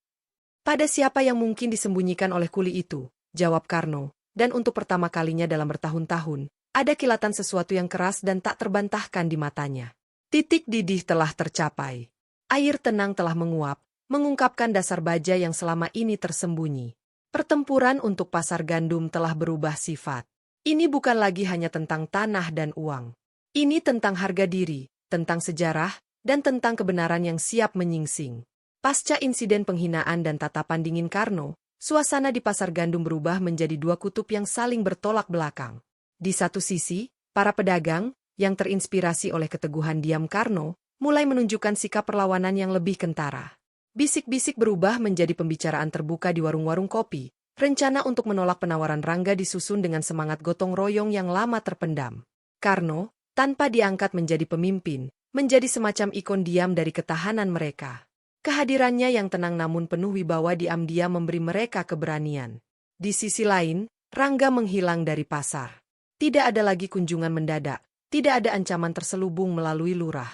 "Pada siapa yang mungkin disembunyikan oleh kuli itu?" jawab Karno, dan untuk pertama kalinya dalam bertahun-tahun, ada kilatan sesuatu yang keras dan tak terbantahkan di matanya. Titik didih telah tercapai. Air tenang telah menguap, mengungkapkan dasar baja yang selama ini tersembunyi. Pertempuran untuk pasar gandum telah berubah sifat. Ini bukan lagi hanya tentang tanah dan uang. Ini tentang harga diri, tentang sejarah, dan tentang kebenaran yang siap menyingsing. Pasca insiden penghinaan dan tatapan dingin Karno, suasana di pasar gandum berubah menjadi dua kutub yang saling bertolak belakang. Di satu sisi, para pedagang, yang terinspirasi oleh keteguhan diam Karno, mulai menunjukkan sikap perlawanan yang lebih kentara. Bisik-bisik berubah menjadi pembicaraan terbuka di warung-warung kopi. Rencana untuk menolak penawaran Rangga disusun dengan semangat gotong royong yang lama terpendam. Karno, tanpa diangkat menjadi pemimpin, menjadi semacam ikon diam dari ketahanan mereka. Kehadirannya yang tenang namun penuh wibawa diam-diam memberi mereka keberanian. Di sisi lain, Rangga menghilang dari pasar. Tidak ada lagi kunjungan mendadak, tidak ada ancaman terselubung melalui lurah.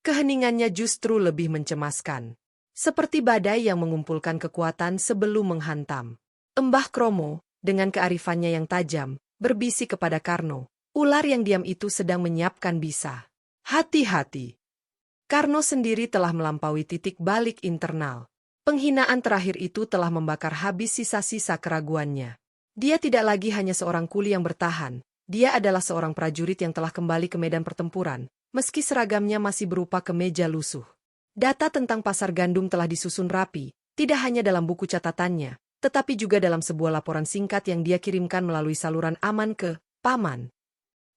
Keheningannya justru lebih mencemaskan. Seperti badai yang mengumpulkan kekuatan sebelum menghantam. Mbah Kromo, dengan kearifannya yang tajam, berbisik kepada Karno. Ular yang diam itu sedang menyiapkan bisa. Hati-hati. Karno sendiri telah melampaui titik balik internal. Penghinaan terakhir itu telah membakar habis sisa-sisa keraguannya. Dia tidak lagi hanya seorang kuli yang bertahan. Dia adalah seorang prajurit yang telah kembali ke medan pertempuran, meski seragamnya masih berupa kemeja lusuh. Data tentang pasar gandum telah disusun rapi, tidak hanya dalam buku catatannya, tetapi juga dalam sebuah laporan singkat yang dia kirimkan melalui saluran aman ke Paman.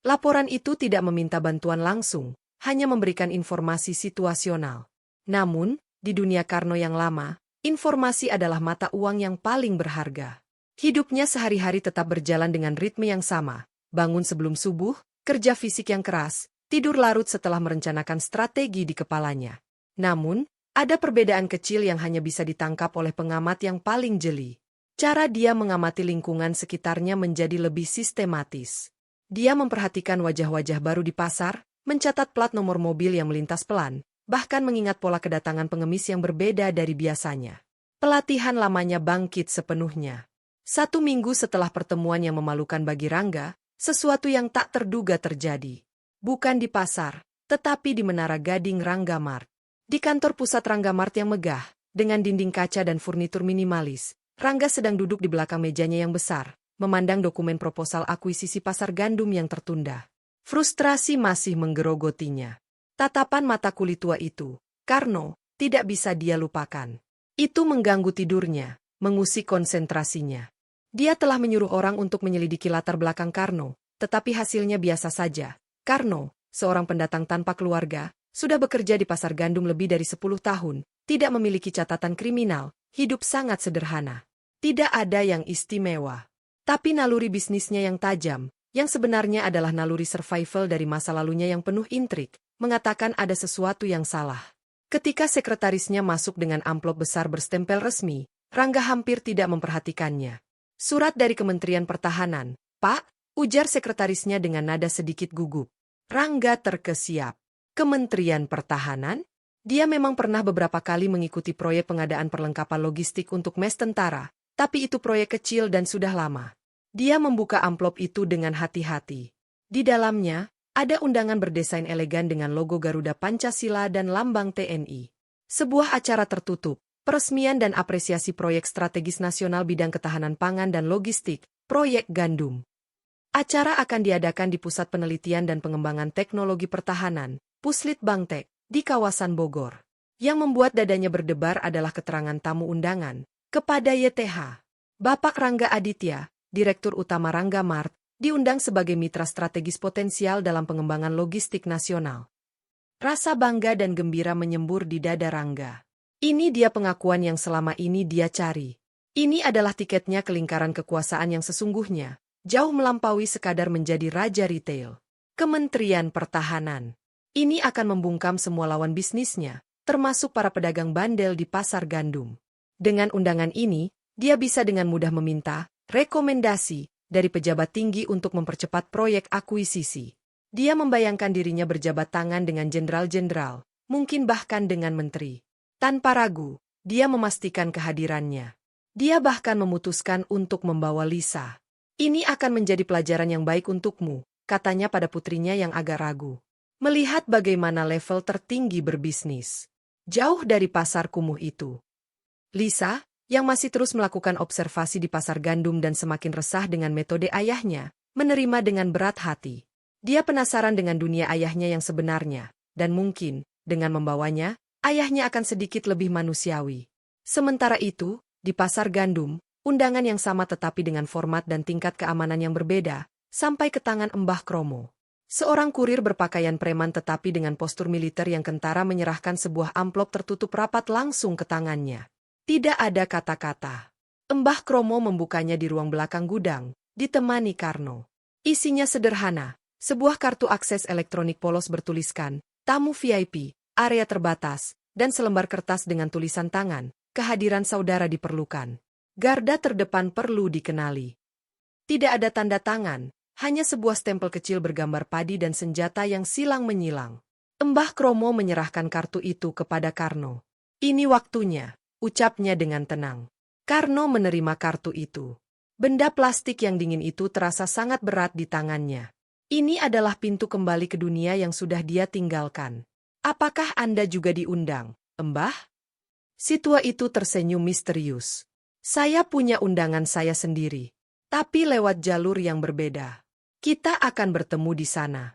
Laporan itu tidak meminta bantuan langsung, hanya memberikan informasi situasional. Namun, di dunia Karno yang lama, informasi adalah mata uang yang paling berharga. Hidupnya sehari-hari tetap berjalan dengan ritme yang sama, bangun sebelum subuh, kerja fisik yang keras, tidur larut setelah merencanakan strategi di kepalanya. Namun, ada perbedaan kecil yang hanya bisa ditangkap oleh pengamat yang paling jeli. Cara dia mengamati lingkungan sekitarnya menjadi lebih sistematis. Dia memperhatikan wajah-wajah baru di pasar, mencatat plat nomor mobil yang melintas pelan, bahkan mengingat pola kedatangan pengemis yang berbeda dari biasanya. Pelatihan lamanya bangkit sepenuhnya. 1 minggu setelah pertemuan yang memalukan bagi Rangga, sesuatu yang tak terduga terjadi. Bukan di pasar, tetapi di Menara Gading Rangga Mart. Di kantor pusat Rangga Mart yang megah, dengan dinding kaca dan furnitur minimalis, Rangga sedang duduk di belakang mejanya yang besar, memandang dokumen proposal akuisisi pasar gandum yang tertunda. Frustrasi masih menggerogotinya. Tatapan mata kulit tua itu, Karno, tidak bisa dia lupakan. Itu mengganggu tidurnya, mengusik konsentrasinya. Dia telah menyuruh orang untuk menyelidiki latar belakang Karno, tetapi hasilnya biasa saja. Karno, seorang pendatang tanpa keluarga, sudah bekerja di pasar gandum lebih dari 10 tahun, tidak memiliki catatan kriminal, hidup sangat sederhana. Tidak ada yang istimewa. Tapi naluri bisnisnya yang tajam, yang sebenarnya adalah naluri survival dari masa lalunya yang penuh intrik, mengatakan ada sesuatu yang salah. Ketika sekretarisnya masuk dengan amplop besar berstempel resmi, Rangga hampir tidak memperhatikannya. Surat dari Kementerian Pertahanan, Pak, ujar sekretarisnya dengan nada sedikit gugup. Rangga terkesiap. Kementerian Pertahanan? Dia memang pernah beberapa kali mengikuti proyek pengadaan perlengkapan logistik untuk mes tentara, tapi itu proyek kecil dan sudah lama. Dia membuka amplop itu dengan hati-hati. Di dalamnya, ada undangan berdesain elegan dengan logo Garuda Pancasila dan lambang TNI. Sebuah acara tertutup, peresmian dan apresiasi proyek strategis nasional bidang ketahanan pangan dan logistik, proyek gandum. Acara akan diadakan di Pusat Penelitian dan Pengembangan Teknologi Pertahanan, Puslit Bangtek, di kawasan Bogor. Yang membuat dadanya berdebar adalah keterangan tamu undangan, kepada YTH. Bapak Rangga Aditya, Direktur Utama Rangga Mart, diundang sebagai mitra strategis potensial dalam pengembangan logistik nasional. Rasa bangga dan gembira menyembur di dada Rangga. Ini dia pengakuan yang selama ini dia cari. Ini adalah tiketnya ke lingkaran kekuasaan yang sesungguhnya, jauh melampaui sekadar menjadi raja retail. Kementerian Pertahanan. Ini akan membungkam semua lawan bisnisnya, termasuk para pedagang bandel di pasar gandum. Dengan undangan ini, dia bisa dengan mudah meminta rekomendasi dari pejabat tinggi untuk mempercepat proyek akuisisi. Dia membayangkan dirinya berjabat tangan dengan jenderal-jenderal, mungkin bahkan dengan menteri. Tanpa ragu, dia memastikan kehadirannya. Dia bahkan memutuskan untuk membawa Lisa. Ini akan menjadi pelajaran yang baik untukmu, katanya pada putrinya yang agak ragu. Melihat bagaimana level tertinggi berbisnis. Jauh dari pasar kumuh itu. Lisa, yang masih terus melakukan observasi di pasar gandum dan semakin resah dengan metode ayahnya, menerima dengan berat hati. Dia penasaran dengan dunia ayahnya yang sebenarnya, dan mungkin, dengan membawanya, ayahnya akan sedikit lebih manusiawi. Sementara itu, di pasar gandum, undangan yang sama tetapi dengan format dan tingkat keamanan yang berbeda, sampai ke tangan Mbah Kromo. Seorang kurir berpakaian preman tetapi dengan postur militer yang kentara menyerahkan sebuah amplop tertutup rapat langsung ke tangannya. Tidak ada kata-kata. Mbah Kromo membukanya di ruang belakang gudang, ditemani Karno. Isinya sederhana, sebuah kartu akses elektronik polos bertuliskan, tamu VIP, area terbatas, dan selembar kertas dengan tulisan tangan, kehadiran saudara diperlukan. Garda terdepan perlu dikenali. Tidak ada tanda tangan, hanya sebuah stempel kecil bergambar padi dan senjata yang silang menyilang. Mbah Kromo menyerahkan kartu itu kepada Karno. Ini waktunya, ucapnya dengan tenang. Karno menerima kartu itu. Benda plastik yang dingin itu terasa sangat berat di tangannya. Ini adalah pintu kembali ke dunia yang sudah dia tinggalkan. Apakah Anda juga diundang, Mbah? Si tua itu tersenyum misterius. Saya punya undangan saya sendiri, tapi lewat jalur yang berbeda. Kita akan bertemu di sana.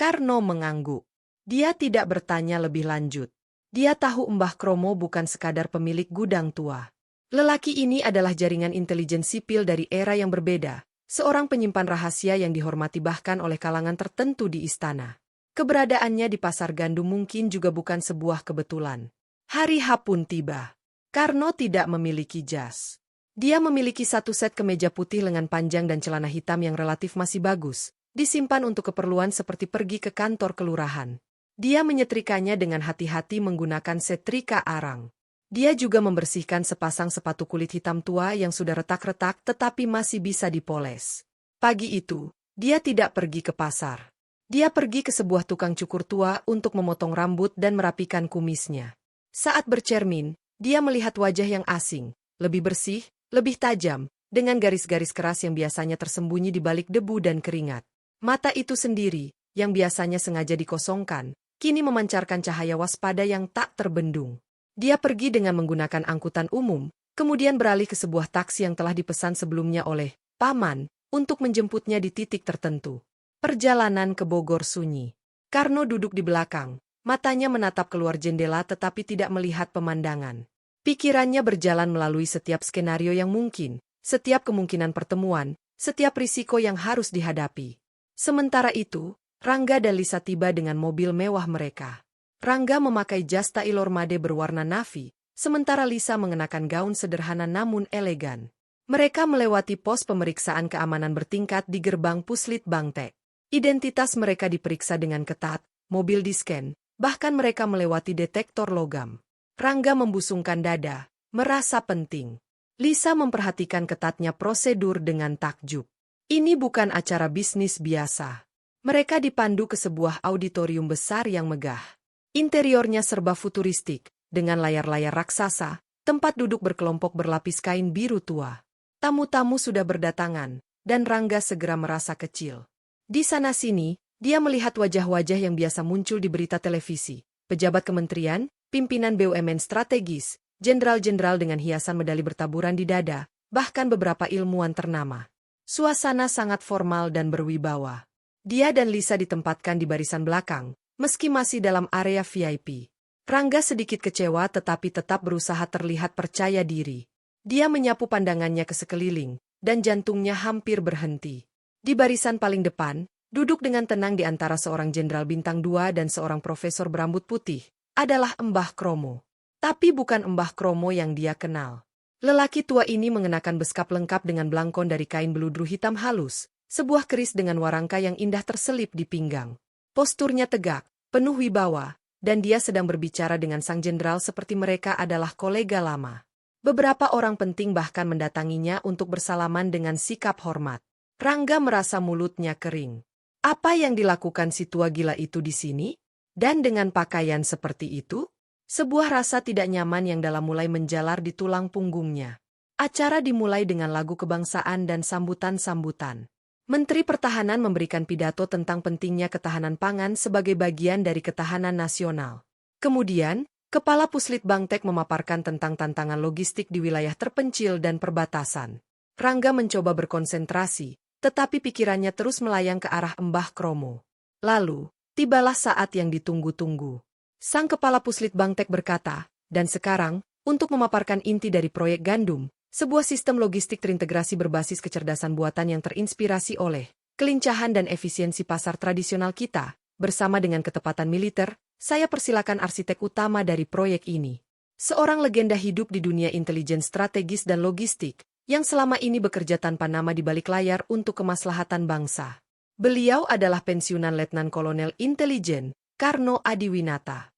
Karno mengangguk. Dia tidak bertanya lebih lanjut. Dia tahu Mbah Kromo bukan sekadar pemilik gudang tua. Lelaki ini adalah jaringan intelijen sipil dari era yang berbeda, seorang penyimpan rahasia yang dihormati bahkan oleh kalangan tertentu di istana. Keberadaannya di pasar gandum mungkin juga bukan sebuah kebetulan. Hari H pun tiba. Karno tidak memiliki jas. Dia memiliki satu set kemeja putih lengan panjang dan celana hitam yang relatif masih bagus, disimpan untuk keperluan seperti pergi ke kantor kelurahan. Dia menyetrikanya dengan hati-hati menggunakan setrika arang. Dia juga membersihkan sepasang sepatu kulit hitam tua yang sudah retak-retak tetapi masih bisa dipoles. Pagi itu, dia tidak pergi ke pasar. Dia pergi ke sebuah tukang cukur tua untuk memotong rambut dan merapikan kumisnya. Saat bercermin, dia melihat wajah yang asing, lebih bersih, lebih tajam, dengan garis-garis keras yang biasanya tersembunyi di balik debu dan keringat. Mata itu sendiri, yang biasanya sengaja dikosongkan, kini memancarkan cahaya waspada yang tak terbendung. Dia pergi dengan menggunakan angkutan umum, kemudian beralih ke sebuah taksi yang telah dipesan sebelumnya oleh paman untuk menjemputnya di titik tertentu. Perjalanan ke Bogor sunyi. Karno duduk di belakang, matanya menatap keluar jendela tetapi tidak melihat pemandangan. Pikirannya berjalan melalui setiap skenario yang mungkin, setiap kemungkinan pertemuan, setiap risiko yang harus dihadapi. Sementara itu, Rangga dan Lisa tiba dengan mobil mewah mereka. Rangga memakai jas tailor made berwarna navy, sementara Lisa mengenakan gaun sederhana namun elegan. Mereka melewati pos pemeriksaan keamanan bertingkat di gerbang Puslit Bangtek. Identitas mereka diperiksa dengan ketat, mobil disken, bahkan mereka melewati detektor logam. Rangga membusungkan dada, merasa penting. Lisa memperhatikan ketatnya prosedur dengan takjub. Ini bukan acara bisnis biasa. Mereka dipandu ke sebuah auditorium besar yang megah. Interiornya serba futuristik, dengan layar-layar raksasa, tempat duduk berkelompok berlapis kain biru tua. Tamu-tamu sudah berdatangan, dan Rangga segera merasa kecil. Di sana-sini, dia melihat wajah-wajah yang biasa muncul di berita televisi, pejabat kementerian, pimpinan BUMN strategis, jenderal-jenderal dengan hiasan medali bertaburan di dada, bahkan beberapa ilmuwan ternama. Suasana sangat formal dan berwibawa. Dia dan Lisa ditempatkan di barisan belakang, meski masih dalam area VIP. Rangga sedikit kecewa tetapi tetap berusaha terlihat percaya diri. Dia menyapu pandangannya ke sekeliling, dan jantungnya hampir berhenti. Di barisan paling depan, duduk dengan tenang di antara seorang jenderal bintang 2 dan seorang profesor berambut putih, adalah Mbah Kromo. Tapi bukan Mbah Kromo yang dia kenal. Lelaki tua ini mengenakan beskap lengkap dengan belangkon dari kain beludru hitam halus, sebuah keris dengan warangka yang indah terselip di pinggang. Posturnya tegak, penuh wibawa, dan dia sedang berbicara dengan sang jenderal seperti mereka adalah kolega lama. Beberapa orang penting bahkan mendatanginya untuk bersalaman dengan sikap hormat. Rangga merasa mulutnya kering. Apa yang dilakukan si tua gila itu di sini? Dan dengan pakaian seperti itu? Sebuah rasa tidak nyaman yang dalam mulai menjalar di tulang punggungnya. Acara dimulai dengan lagu kebangsaan dan sambutan-sambutan. Menteri Pertahanan memberikan pidato tentang pentingnya ketahanan pangan sebagai bagian dari ketahanan nasional. Kemudian, Kepala Puslit Bangtek memaparkan tentang tantangan logistik di wilayah terpencil dan perbatasan. Rangga mencoba berkonsentrasi, tetapi pikirannya terus melayang ke arah Mbah Kromo. Lalu, tibalah saat yang ditunggu-tunggu. Sang Kepala Puslit Bangtek berkata, dan sekarang, untuk memaparkan inti dari proyek gandum, sebuah sistem logistik terintegrasi berbasis kecerdasan buatan yang terinspirasi oleh kelincahan dan efisiensi pasar tradisional kita, bersama dengan ketepatan militer, saya persilakan arsitek utama dari proyek ini. Seorang legenda hidup di dunia intelijen strategis dan logistik, yang selama ini bekerja tanpa nama di balik layar untuk kemaslahatan bangsa. Beliau adalah pensiunan Letnan Kolonel Intelijen, Karno Adiwinata.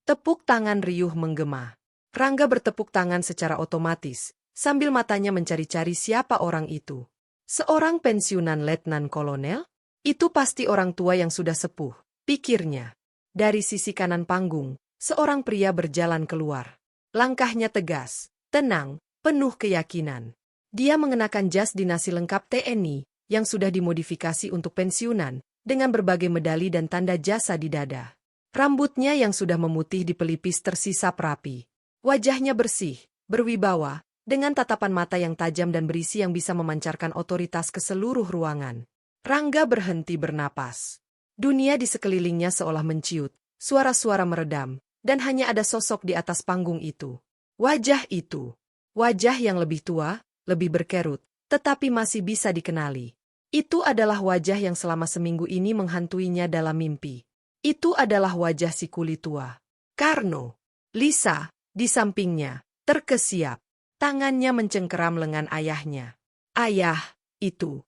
Tepuk tangan riuh menggema. Rangga bertepuk tangan secara otomatis, sambil matanya mencari-cari siapa orang itu. Seorang pensiunan letnan kolonel? Itu pasti orang tua yang sudah sepuh, pikirnya. Dari sisi kanan panggung, seorang pria berjalan keluar. Langkahnya tegas, tenang, penuh keyakinan. Dia mengenakan jas dinasti lengkap TNI, yang sudah dimodifikasi untuk pensiunan, dengan berbagai medali dan tanda jasa di dada. Rambutnya yang sudah memutih di pelipis tersisap rapi. Wajahnya bersih, berwibawa, dengan tatapan mata yang tajam dan berisi yang bisa memancarkan otoritas ke seluruh ruangan. Rangga berhenti bernapas. Dunia di sekelilingnya seolah menciut, suara-suara meredam, dan hanya ada sosok di atas panggung itu. Wajah itu. Wajah yang lebih tua, lebih berkerut, tetapi masih bisa dikenali. Itu adalah wajah yang selama seminggu ini menghantuinya dalam mimpi. Itu adalah wajah si kulit tua. Karno. Lisa, di sampingnya, terkesiap. Tangannya mencengkeram lengan ayahnya. Ayah, itu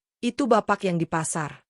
bapak yang di pasar.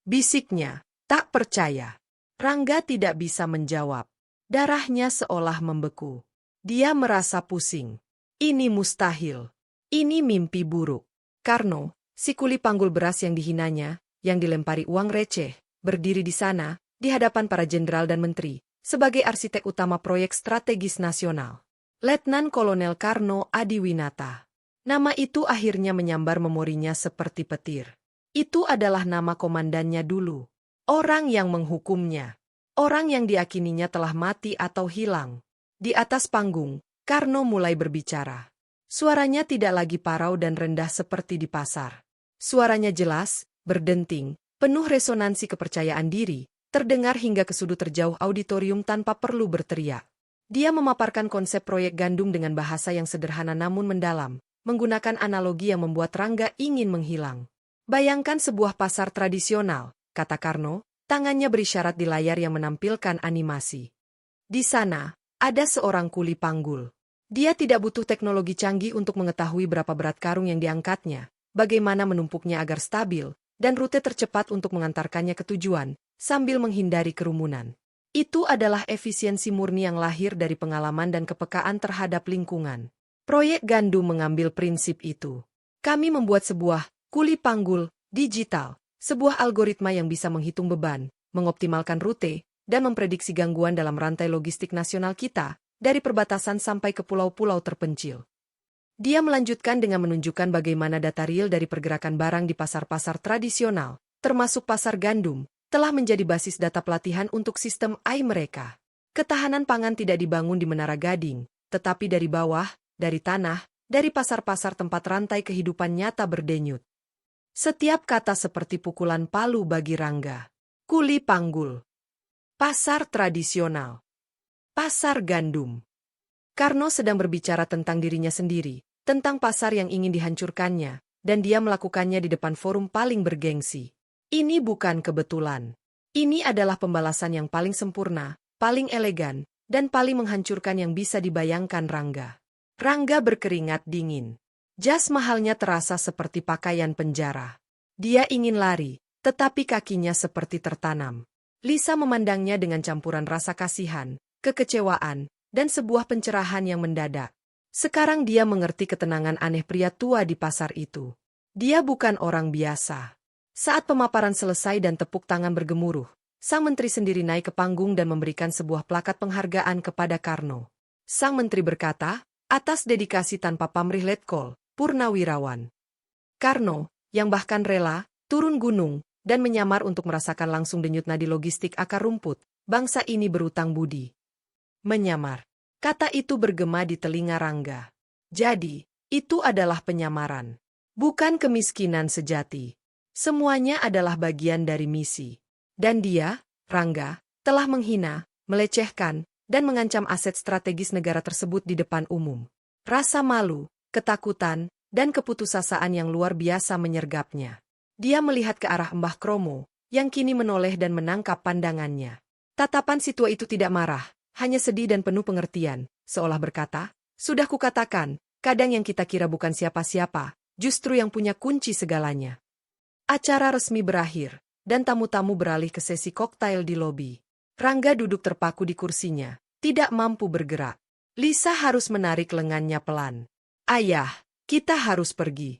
Bisiknya, tak percaya. Rangga tidak bisa menjawab. Darahnya seolah membeku. Dia merasa pusing. Ini mustahil. Ini mimpi buruk. Karno, si kuli panggul beras yang dihinanya, yang dilempari uang receh, berdiri di sana, di hadapan para jenderal dan menteri, sebagai arsitek utama proyek strategis nasional. Letnan Kolonel Karno Adiwinata. Nama itu akhirnya menyambar memorinya seperti petir. Itu adalah nama komandannya dulu. Orang yang menghukumnya. Orang yang diakininya telah mati atau hilang. Di atas panggung, Karno mulai berbicara. Suaranya tidak lagi parau dan rendah seperti di pasar. Suaranya jelas, berdenting, penuh resonansi kepercayaan diri, terdengar hingga ke sudut terjauh auditorium tanpa perlu berteriak. Dia memaparkan konsep proyek gandum dengan bahasa yang sederhana namun mendalam, menggunakan analogi yang membuat Rangga ingin menghilang. Bayangkan sebuah pasar tradisional, kata Karno, tangannya berisyarat di layar yang menampilkan animasi. Di sana, ada seorang kuli panggul. Dia tidak butuh teknologi canggih untuk mengetahui berapa berat karung yang diangkatnya, bagaimana menumpuknya agar stabil, dan rute tercepat untuk mengantarkannya ke tujuan, sambil menghindari kerumunan. Itu adalah efisiensi murni yang lahir dari pengalaman dan kepekaan terhadap lingkungan. Proyek gandum mengambil prinsip itu. Kami membuat sebuah kuli panggul digital, sebuah algoritma yang bisa menghitung beban, mengoptimalkan rute, dan memprediksi gangguan dalam rantai logistik nasional kita, dari perbatasan sampai ke pulau-pulau terpencil. Dia melanjutkan dengan menunjukkan bagaimana data real dari pergerakan barang di pasar-pasar tradisional, termasuk pasar gandum, telah menjadi basis data pelatihan untuk sistem AI mereka. Ketahanan pangan tidak dibangun di Menara Gading, tetapi dari bawah, dari tanah, dari pasar-pasar tempat rantai kehidupan nyata berdenyut. Setiap kata seperti pukulan palu bagi Rangga. Kuli panggul. Pasar tradisional. Pasar gandum. Karno sedang berbicara tentang dirinya sendiri, tentang pasar yang ingin dihancurkannya, dan dia melakukannya di depan forum paling bergengsi. Ini bukan kebetulan. Ini adalah pembalasan yang paling sempurna, paling elegan, dan paling menghancurkan yang bisa dibayangkan Rangga. Rangga berkeringat dingin. Jas mahalnya terasa seperti pakaian penjara. Dia ingin lari, tetapi kakinya seperti tertanam. Lisa memandangnya dengan campuran rasa kasihan, kekecewaan, dan sebuah pencerahan yang mendadak. Sekarang dia mengerti ketenangan aneh pria tua di pasar itu. Dia bukan orang biasa. Saat pemaparan selesai dan tepuk tangan bergemuruh, sang menteri sendiri naik ke panggung dan memberikan sebuah plakat penghargaan kepada Karno. Sang menteri berkata, atas dedikasi tanpa pamrih letkol, Purnawirawan. Karno, yang bahkan rela, turun gunung, dan menyamar untuk merasakan langsung denyut nadi logistik akar rumput, bangsa ini berutang budi. Menyamar. Kata itu bergema di telinga Rangga. Jadi, itu adalah penyamaran. Bukan kemiskinan sejati. Semuanya adalah bagian dari misi. Dan dia, Rangga, telah menghina, melecehkan, dan mengancam aset strategis negara tersebut di depan umum. Rasa malu, ketakutan, dan keputusasaan yang luar biasa menyergapnya. Dia melihat ke arah Mbah Kromo, yang kini menoleh dan menangkap pandangannya. Tatapan si tua itu tidak marah, hanya sedih dan penuh pengertian, seolah berkata, sudah kukatakan, kadang yang kita kira bukan siapa-siapa, justru yang punya kunci segalanya. Acara resmi berakhir, dan tamu-tamu beralih ke sesi koktail di lobi. Rangga duduk terpaku di kursinya, tidak mampu bergerak. Lisa harus menarik lengannya pelan. Ayah, kita harus pergi.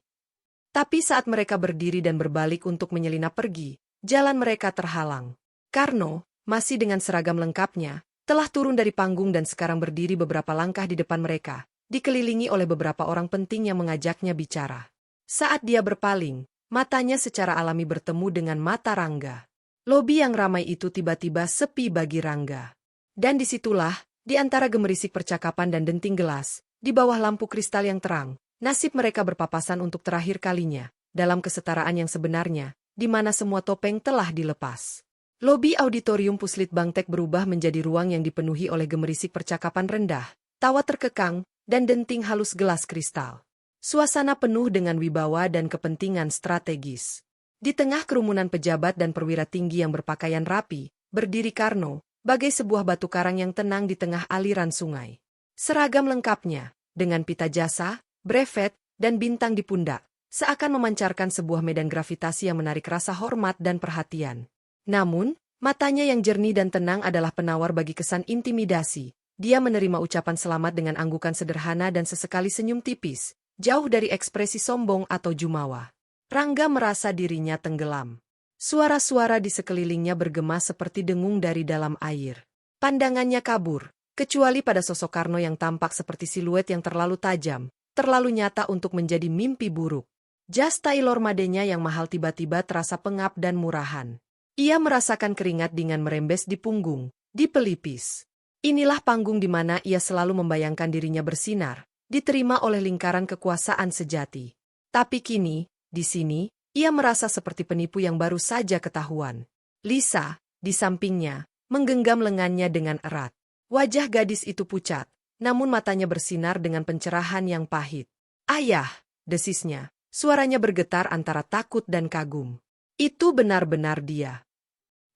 Tapi saat mereka berdiri dan berbalik untuk menyelinap pergi, jalan mereka terhalang. Karno, masih dengan seragam lengkapnya, telah turun dari panggung dan sekarang berdiri beberapa langkah di depan mereka, dikelilingi oleh beberapa orang penting yang mengajaknya bicara. Saat dia berpaling, matanya secara alami bertemu dengan mata Rangga. Lobi yang ramai itu tiba-tiba sepi bagi Rangga. Dan disitulah, di antara gemerisik percakapan dan denting gelas, di bawah lampu kristal yang terang, nasib mereka berpapasan untuk terakhir kalinya, dalam kesetaraan yang sebenarnya, di mana semua topeng telah dilepas. Lobi auditorium Puslit Bangtek berubah menjadi ruang yang dipenuhi oleh gemerisik percakapan rendah, tawa terkekang, dan denting halus gelas kristal. Suasana penuh dengan wibawa dan kepentingan strategis. Di tengah kerumunan pejabat dan perwira tinggi yang berpakaian rapi, berdiri Karno, bagai sebuah batu karang yang tenang di tengah aliran sungai. Seragam lengkapnya, dengan pita jasa, brevet, dan bintang di pundak, seakan memancarkan sebuah medan gravitasi yang menarik rasa hormat dan perhatian. Namun, matanya yang jernih dan tenang adalah penawar bagi kesan intimidasi. Dia menerima ucapan selamat dengan anggukan sederhana dan sesekali senyum tipis, jauh dari ekspresi sombong atau jumawa. Rangga merasa dirinya tenggelam. Suara-suara di sekelilingnya bergema seperti dengung dari dalam air. Pandangannya kabur, kecuali pada sosok Karno yang tampak seperti siluet yang terlalu tajam, terlalu nyata untuk menjadi mimpi buruk. Jas tailor madenya yang mahal tiba-tiba terasa pengap dan murahan. Ia merasakan keringat dingin merembes di punggung, di pelipis. Inilah panggung di mana ia selalu membayangkan dirinya bersinar, diterima oleh lingkaran kekuasaan sejati. Tapi kini, di sini, ia merasa seperti penipu yang baru saja ketahuan. Lisa, di sampingnya, menggenggam lengannya dengan erat. Wajah gadis itu pucat, namun matanya bersinar dengan pencerahan yang pahit. "Ayah," desisnya, suaranya bergetar antara takut dan kagum. "Itu benar-benar dia."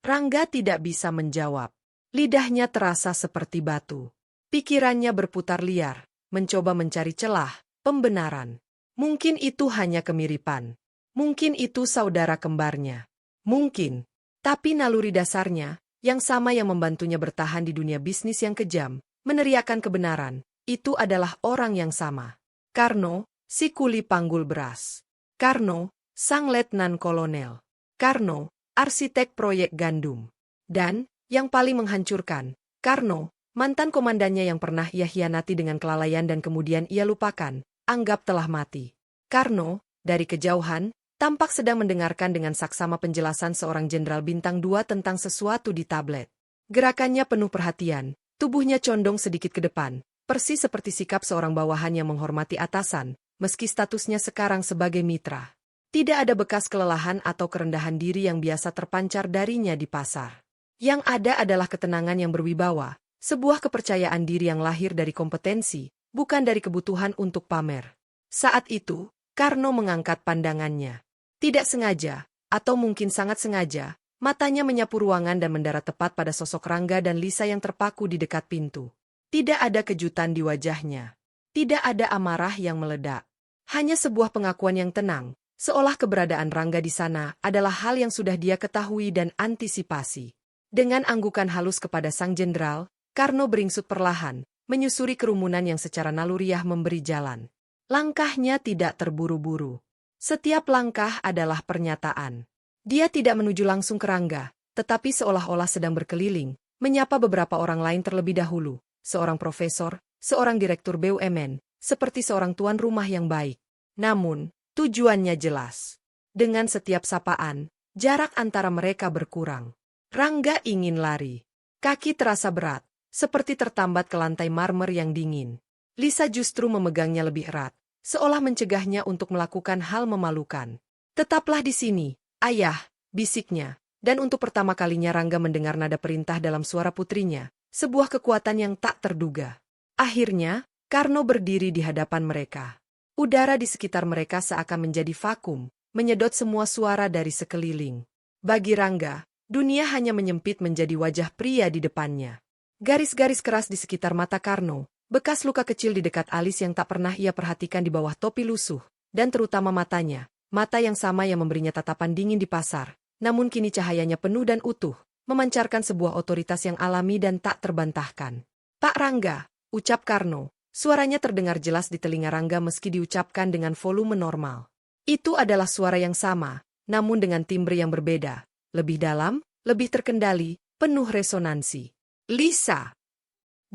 Rangga tidak bisa menjawab. Lidahnya terasa seperti batu. Pikirannya berputar liar, mencoba mencari celah, pembenaran. Mungkin itu hanya kemiripan. Mungkin itu saudara kembarnya. Mungkin. Tapi naluri dasarnya, yang sama yang membantunya bertahan di dunia bisnis yang kejam, meneriakkan kebenaran, itu adalah orang yang sama. Karno, si kuli panggul beras. Karno, sang letnan kolonel. Karno, arsitek proyek gandum. Dan, yang paling menghancurkan, Karno, mantan komandannya yang pernah ia hianati dengan kelalaian dan kemudian ia lupakan, anggap telah mati. Karno, dari kejauhan, tampak sedang mendengarkan dengan saksama penjelasan seorang jenderal bintang 2 tentang sesuatu di tablet. Gerakannya penuh perhatian, tubuhnya condong sedikit ke depan, persis seperti sikap seorang bawahan yang menghormati atasan, meski statusnya sekarang sebagai mitra. Tidak ada bekas kelelahan atau kerendahan diri yang biasa terpancar darinya di pasar. Yang ada adalah ketenangan yang berwibawa, sebuah kepercayaan diri yang lahir dari kompetensi, bukan dari kebutuhan untuk pamer. Saat itu, Karno mengangkat pandangannya. Tidak sengaja, atau mungkin sangat sengaja, matanya menyapu ruangan dan mendarat tepat pada sosok Rangga dan Lisa yang terpaku di dekat pintu. Tidak ada kejutan di wajahnya. Tidak ada amarah yang meledak. Hanya sebuah pengakuan yang tenang, seolah keberadaan Rangga di sana adalah hal yang sudah dia ketahui dan antisipasi. Dengan anggukan halus kepada sang jenderal, Karno beringsut perlahan, menyusuri kerumunan yang secara naluriah memberi jalan. Langkahnya tidak terburu-buru. Setiap langkah adalah pernyataan. Dia tidak menuju langsung ke Rangga, tetapi seolah-olah sedang berkeliling, menyapa beberapa orang lain terlebih dahulu, seorang profesor, seorang direktur BUMN, seperti seorang tuan rumah yang baik. Namun, tujuannya jelas. Dengan setiap sapaan, jarak antara mereka berkurang. Rangga ingin lari. Kaki terasa berat, seperti tertambat ke lantai marmer yang dingin. Lisa justru memegangnya lebih erat, seolah mencegahnya untuk melakukan hal memalukan. "Tetaplah di sini, ayah," bisiknya, dan untuk pertama kalinya Rangga mendengar nada perintah dalam suara putrinya, sebuah kekuatan yang tak terduga. Akhirnya, Karno berdiri di hadapan mereka. Udara di sekitar mereka seakan menjadi vakum, menyedot semua suara dari sekeliling. Bagi Rangga, dunia hanya menyempit menjadi wajah pria di depannya. Garis-garis keras di sekitar mata Karno, bekas luka kecil di dekat alis yang tak pernah ia perhatikan di bawah topi lusuh, dan terutama matanya, mata yang sama yang memberinya tatapan dingin di pasar, namun kini cahayanya penuh dan utuh, memancarkan sebuah otoritas yang alami dan tak terbantahkan. "Pak Rangga," ucap Karno, suaranya terdengar jelas di telinga Rangga meski diucapkan dengan volume normal. Itu adalah suara yang sama, namun dengan timbre yang berbeda, lebih dalam, lebih terkendali, penuh resonansi. "Lisa!"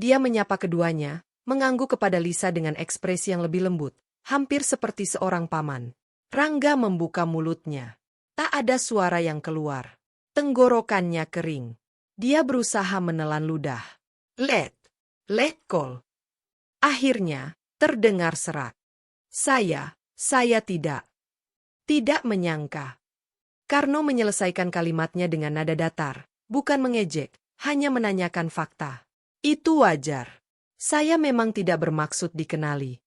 Dia menyapa keduanya, mengangguk kepada Lisa dengan ekspresi yang lebih lembut, hampir seperti seorang paman. Rangga membuka mulutnya. Tak ada suara yang keluar. Tenggorokannya kering. Dia berusaha menelan ludah. Let call. Akhirnya, terdengar serak. Saya tidak menyangka. Karno menyelesaikan kalimatnya dengan nada datar, bukan mengejek, hanya menanyakan fakta. Itu wajar. Saya memang tidak bermaksud dikenali.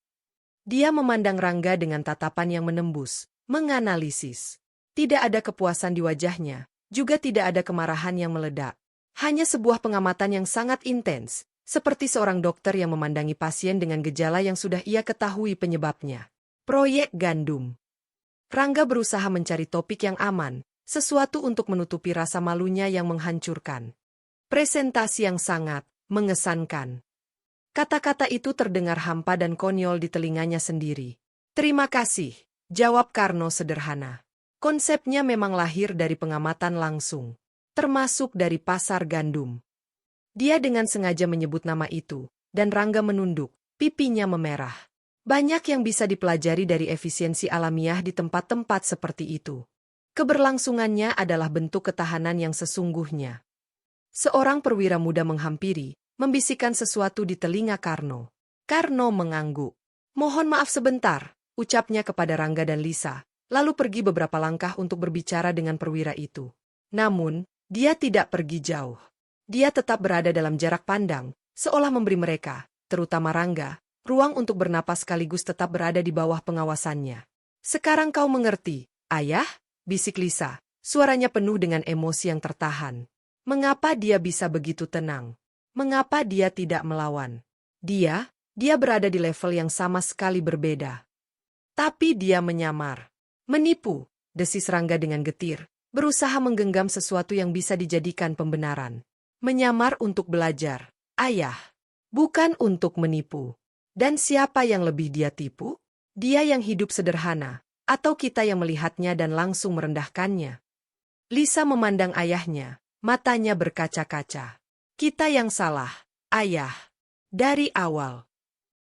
Dia memandang Rangga dengan tatapan yang menembus, menganalisis. Tidak ada kepuasan di wajahnya, juga tidak ada kemarahan yang meledak. Hanya sebuah pengamatan yang sangat intens, seperti seorang dokter yang memandangi pasien dengan gejala yang sudah ia ketahui penyebabnya. Proyek gandum. Rangga berusaha mencari topik yang aman, sesuatu untuk menutupi rasa malunya yang menghancurkan. Presentasi yang sangat mengesankan. Kata-kata itu terdengar hampa dan konyol di telinganya sendiri. Terima kasih, jawab Karno sederhana. Konsepnya memang lahir dari pengamatan langsung, termasuk dari pasar gandum. Dia dengan sengaja menyebut nama itu, dan Rangga menunduk, pipinya memerah. Banyak yang bisa dipelajari dari efisiensi alamiah di tempat-tempat seperti itu. Keberlangsungannya adalah bentuk ketahanan yang sesungguhnya. Seorang perwira muda menghampiri, membisikkan sesuatu di telinga Karno. Karno mengangguk. Mohon maaf sebentar, ucapnya kepada Rangga dan Lisa, lalu pergi beberapa langkah untuk berbicara dengan perwira itu. Namun, dia tidak pergi jauh. Dia tetap berada dalam jarak pandang, seolah memberi mereka, terutama Rangga, ruang untuk bernapas sekaligus tetap berada di bawah pengawasannya. Sekarang kau mengerti, ayah? Bisik Lisa, suaranya penuh dengan emosi yang tertahan. Mengapa dia bisa begitu tenang? Mengapa dia tidak melawan? Dia berada di level yang sama sekali berbeda. Tapi dia menyamar. Menipu, desis Rangga dengan getir, berusaha menggenggam sesuatu yang bisa dijadikan pembenaran. Menyamar untuk belajar, ayah. Bukan untuk menipu. Dan siapa yang lebih dia tipu? Dia yang hidup sederhana, atau kita yang melihatnya dan langsung merendahkannya? Lisa memandang ayahnya, matanya berkaca-kaca. Kita yang salah, ayah. Dari awal.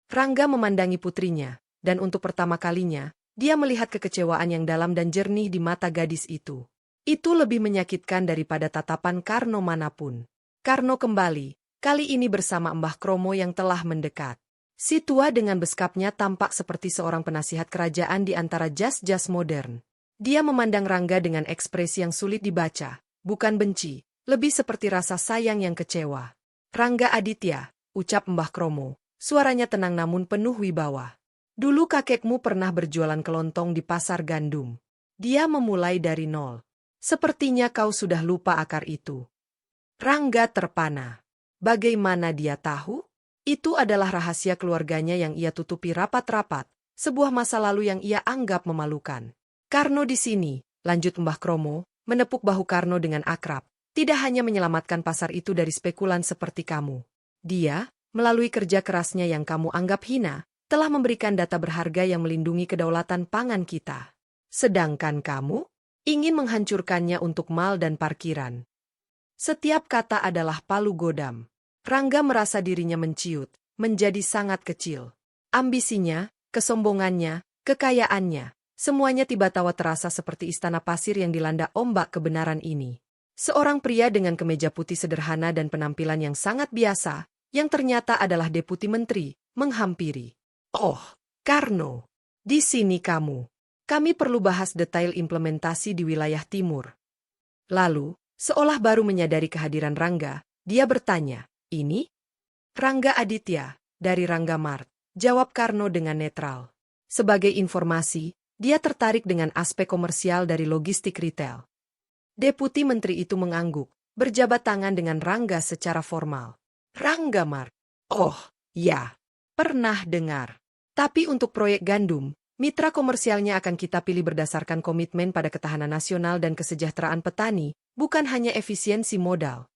Rangga memandangi putrinya, dan untuk pertama kalinya, dia melihat kekecewaan yang dalam dan jernih di mata gadis itu. Itu lebih menyakitkan daripada tatapan Karno manapun. Karno kembali, kali ini bersama Mbah Kromo yang telah mendekat. Si tua dengan beskapnya tampak seperti seorang penasihat kerajaan di antara jas-jas modern. Dia memandang Rangga dengan ekspresi yang sulit dibaca, bukan benci, lebih seperti rasa sayang yang kecewa. Rangga Aditya, ucap Mbah Kromo, suaranya tenang namun penuh wibawa. Dulu kakekmu pernah berjualan kelontong di pasar gandum. Dia memulai dari nol. Sepertinya kau sudah lupa akar itu. Rangga terpana. Bagaimana dia tahu? Itu adalah rahasia keluarganya yang ia tutupi rapat-rapat, sebuah masa lalu yang ia anggap memalukan. Karno di sini, lanjut Mbah Kromo, menepuk bahu Karno dengan akrab, tidak hanya menyelamatkan pasar itu dari spekulan seperti kamu. Dia, melalui kerja kerasnya yang kamu anggap hina, telah memberikan data berharga yang melindungi kedaulatan pangan kita. Sedangkan kamu ingin menghancurkannya untuk mal dan parkiran. Setiap kata adalah palu godam. Rangga merasa dirinya menciut, menjadi sangat kecil. Ambisinya, kesombongannya, kekayaannya, semuanya tiba-tiba terasa seperti istana pasir yang dilanda ombak kebenaran ini. Seorang pria dengan kemeja putih sederhana dan penampilan yang sangat biasa, yang ternyata adalah deputi menteri, menghampiri. Oh, Karno, di sini kamu. Kami perlu bahas detail implementasi di wilayah timur. Lalu, seolah baru menyadari kehadiran Rangga, dia bertanya, ini? Rangga Aditya, dari Rangga Mart, jawab Karno dengan netral. Sebagai informasi, dia tertarik dengan aspek komersial dari logistik retail. Deputi menteri itu mengangguk, berjabat tangan dengan Rangga secara formal. Rangga Mart. Oh, ya. Pernah dengar. Tapi untuk proyek gandum, mitra komersialnya akan kita pilih berdasarkan komitmen pada ketahanan nasional dan kesejahteraan petani, bukan hanya efisiensi modal.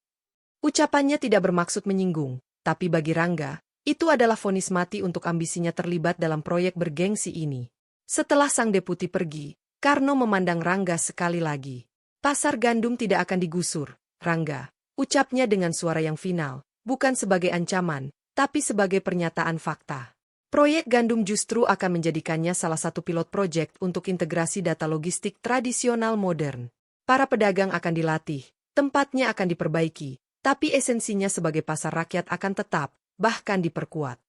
Ucapannya tidak bermaksud menyinggung, tapi bagi Rangga, itu adalah vonis mati untuk ambisinya terlibat dalam proyek bergengsi ini. Setelah sang deputi pergi, Karno memandang Rangga sekali lagi. Pasar gandum tidak akan digusur, Rangga, ucapnya dengan suara yang final, bukan sebagai ancaman, tapi sebagai pernyataan fakta. Proyek gandum justru akan menjadikannya salah satu pilot proyek untuk integrasi data logistik tradisional modern. Para pedagang akan dilatih, tempatnya akan diperbaiki, tapi esensinya sebagai pasar rakyat akan tetap, bahkan diperkuat.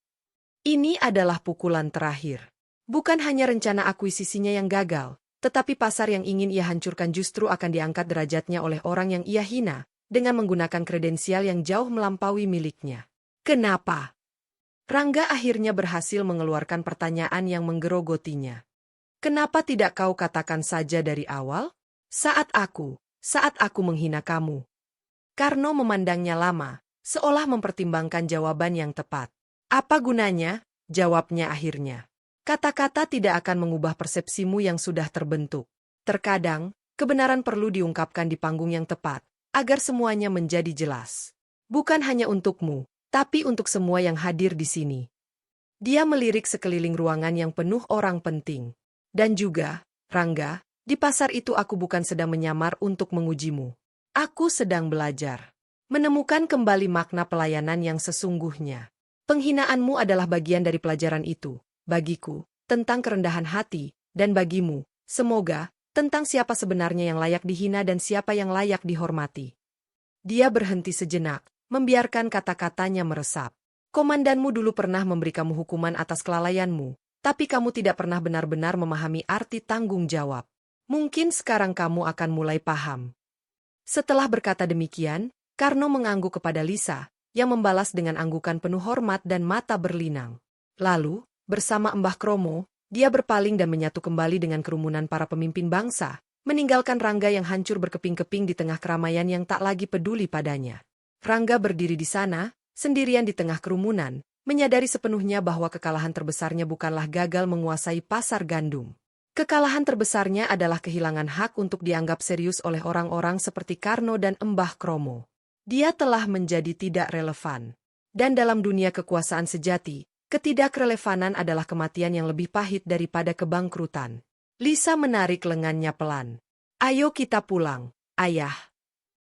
Ini adalah pukulan terakhir. Bukan hanya rencana akuisisinya yang gagal, tetapi pasar yang ingin ia hancurkan justru akan diangkat derajatnya oleh orang yang ia hina, dengan menggunakan kredensial yang jauh melampaui miliknya. Kenapa? Rangga akhirnya berhasil mengeluarkan pertanyaan yang menggerogotinya. Kenapa tidak kau katakan saja dari awal? Saat aku menghina kamu. Karno memandangnya lama, seolah mempertimbangkan jawaban yang tepat. Apa gunanya? Jawabnya akhirnya. Kata-kata tidak akan mengubah persepsimu yang sudah terbentuk. Terkadang, kebenaran perlu diungkapkan di panggung yang tepat, agar semuanya menjadi jelas. Bukan hanya untukmu, tapi untuk semua yang hadir di sini. Dia melirik sekeliling ruangan yang penuh orang penting. Dan juga, Rangga, di pasar itu aku bukan sedang menyamar untuk mengujimu. Aku sedang belajar. Menemukan kembali makna pelayanan yang sesungguhnya. Penghinaanmu adalah bagian dari pelajaran itu, bagiku, tentang kerendahan hati, dan bagimu, semoga, tentang siapa sebenarnya yang layak dihina dan siapa yang layak dihormati. Dia berhenti sejenak, membiarkan kata-katanya meresap. Komandanmu dulu pernah memberi kamu hukuman atas kelalaianmu, tapi kamu tidak pernah benar-benar memahami arti tanggung jawab. Mungkin sekarang kamu akan mulai paham. Setelah berkata demikian, Karno mengangguk kepada Lisa, yang membalas dengan anggukan penuh hormat dan mata berlinang. Lalu, bersama Mbah Kromo, dia berpaling dan menyatu kembali dengan kerumunan para pemimpin bangsa, meninggalkan Rangga yang hancur berkeping-keping di tengah keramaian yang tak lagi peduli padanya. Rangga berdiri di sana, sendirian di tengah kerumunan, menyadari sepenuhnya bahwa kekalahan terbesarnya bukanlah gagal menguasai pasar gandum. Kekalahan terbesarnya adalah kehilangan hak untuk dianggap serius oleh orang-orang seperti Karno dan Mbah Kromo. Dia telah menjadi tidak relevan. Dan dalam dunia kekuasaan sejati, ketidakrelevanan adalah kematian yang lebih pahit daripada kebangkrutan. Lisa menarik lengannya pelan. Ayo kita pulang, ayah.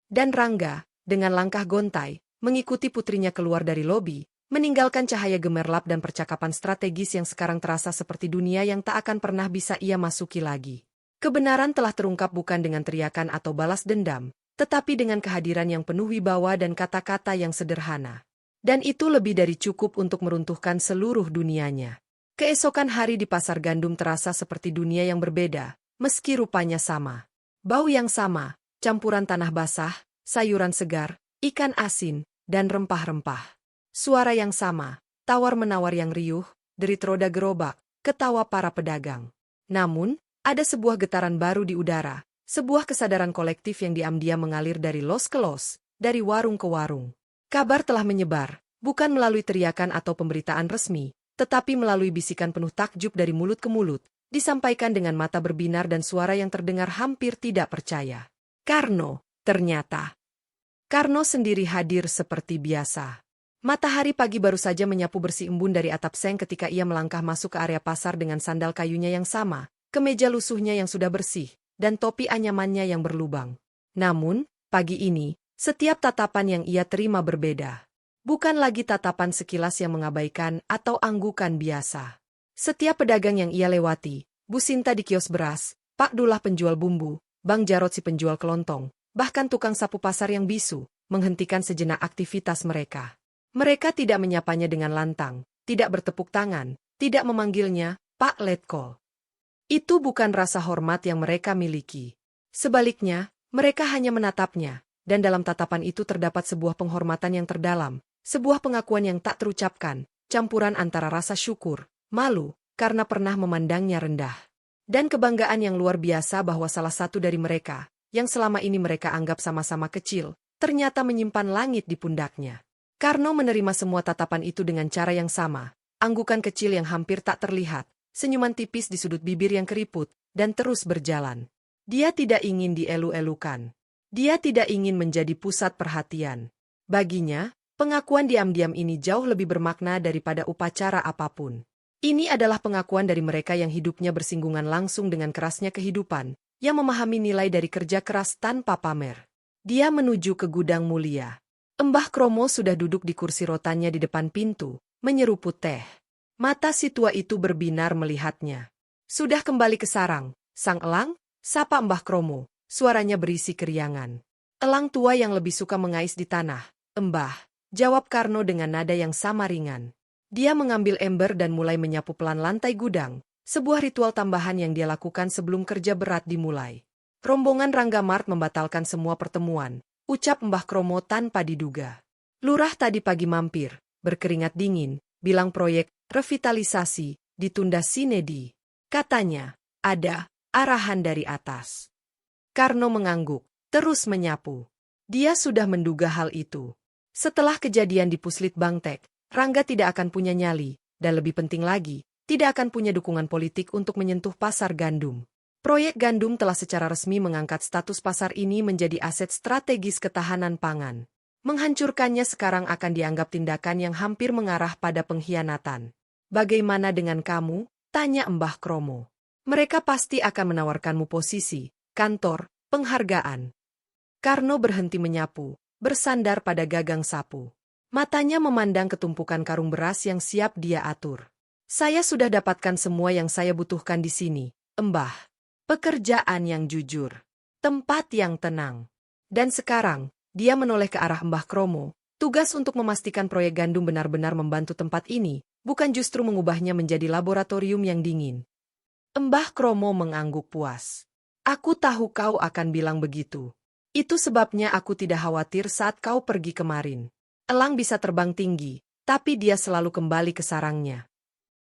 Dan Rangga, dengan langkah gontai, mengikuti putrinya keluar dari lobi, meninggalkan cahaya gemerlap dan percakapan strategis yang sekarang terasa seperti dunia yang tak akan pernah bisa ia masuki lagi. Kebenaran telah terungkap bukan dengan teriakan atau balas dendam, tetapi dengan kehadiran yang penuh wibawa dan kata-kata yang sederhana. Dan itu lebih dari cukup untuk meruntuhkan seluruh dunianya. Keesokan hari di pasar gandum terasa seperti dunia yang berbeda, meski rupanya sama. Bau yang sama, campuran tanah basah, sayuran segar, ikan asin, dan rempah-rempah. Suara yang sama, tawar-menawar yang riuh, derit roda gerobak, ketawa para pedagang. Namun, ada sebuah getaran baru di udara, sebuah kesadaran kolektif yang diam-diam mengalir dari los ke los, dari warung ke warung. Kabar telah menyebar, bukan melalui teriakan atau pemberitaan resmi, tetapi melalui bisikan penuh takjub dari mulut ke mulut, disampaikan dengan mata berbinar dan suara yang terdengar hampir tidak percaya. Karno, ternyata. Karno sendiri hadir seperti biasa. Matahari pagi baru saja menyapu bersih embun dari atap seng ketika ia melangkah masuk ke area pasar dengan sandal kayunya yang sama, kemeja lusuhnya yang sudah bersih, dan topi anyamannya yang berlubang. Namun, pagi ini, setiap tatapan yang ia terima berbeda. Bukan lagi tatapan sekilas yang mengabaikan atau anggukan biasa. Setiap pedagang yang ia lewati, Bu Sinta di kios beras, Pak Dullah penjual bumbu, Bang Jarot si penjual kelontong, bahkan tukang sapu pasar yang bisu, menghentikan sejenak aktivitas mereka. Mereka tidak menyapanya dengan lantang, tidak bertepuk tangan, tidak memanggilnya Pak Letkol. Itu bukan rasa hormat yang mereka miliki. Sebaliknya, mereka hanya menatapnya, dan dalam tatapan itu terdapat sebuah penghormatan yang terdalam, sebuah pengakuan yang tak terucapkan, campuran antara rasa syukur, malu, karena pernah memandangnya rendah, dan kebanggaan yang luar biasa bahwa salah satu dari mereka, yang selama ini mereka anggap sama-sama kecil, ternyata menyimpan langit di pundaknya. Karno menerima semua tatapan itu dengan cara yang sama, anggukan kecil yang hampir tak terlihat, senyuman tipis di sudut bibir yang keriput, dan terus berjalan. Dia tidak ingin dielu-elukan. Dia tidak ingin menjadi pusat perhatian. Baginya, pengakuan diam-diam ini jauh lebih bermakna daripada upacara apapun. Ini adalah pengakuan dari mereka yang hidupnya bersinggungan langsung dengan kerasnya kehidupan, yang memahami nilai dari kerja keras tanpa pamer. Dia menuju ke gudang mulia. Mbah Kromo sudah duduk di kursi rotannya di depan pintu, menyeruput teh. Mata si tua itu berbinar melihatnya. Sudah kembali ke sarang, Sang Elang? Sapa Mbah Kromo, suaranya berisi keriangan. Elang tua yang lebih suka mengais di tanah. Mbah, jawab Karno dengan nada yang sama ringan. Dia mengambil ember dan mulai menyapu pelan lantai gudang, sebuah ritual tambahan yang dia lakukan sebelum kerja berat dimulai. Rombongan Rangga Mart membatalkan semua pertemuan, ucap Mbah Kromo tanpa diduga. Lurah tadi pagi mampir, berkeringat dingin, bilang proyek revitalisasi ditunda sine die. Katanya, ada arahan dari atas. Karno mengangguk, terus menyapu. Dia sudah menduga hal itu. Setelah kejadian di Puslit Bangtek, Rangga tidak akan punya nyali, dan lebih penting lagi, tidak akan punya dukungan politik untuk menyentuh pasar gandum. Proyek gandum telah secara resmi mengangkat status pasar ini menjadi aset strategis ketahanan pangan. Menghancurkannya sekarang akan dianggap tindakan yang hampir mengarah pada pengkhianatan. Bagaimana dengan kamu? Tanya Mbah Kromo. Mereka pasti akan menawarkanmu posisi, kantor, penghargaan. Karno berhenti menyapu, bersandar pada gagang sapu. Matanya memandang ketumpukan karung beras yang siap dia atur. Saya sudah dapatkan semua yang saya butuhkan di sini, Mbah. Pekerjaan yang jujur. Tempat yang tenang. Dan sekarang, dia menoleh ke arah Mbah Kromo. Tugas untuk memastikan proyek gandum benar-benar membantu tempat ini, bukan justru mengubahnya menjadi laboratorium yang dingin. Mbah Kromo mengangguk puas. Aku tahu kau akan bilang begitu. Itu sebabnya aku tidak khawatir saat kau pergi kemarin. Elang bisa terbang tinggi, tapi dia selalu kembali ke sarangnya.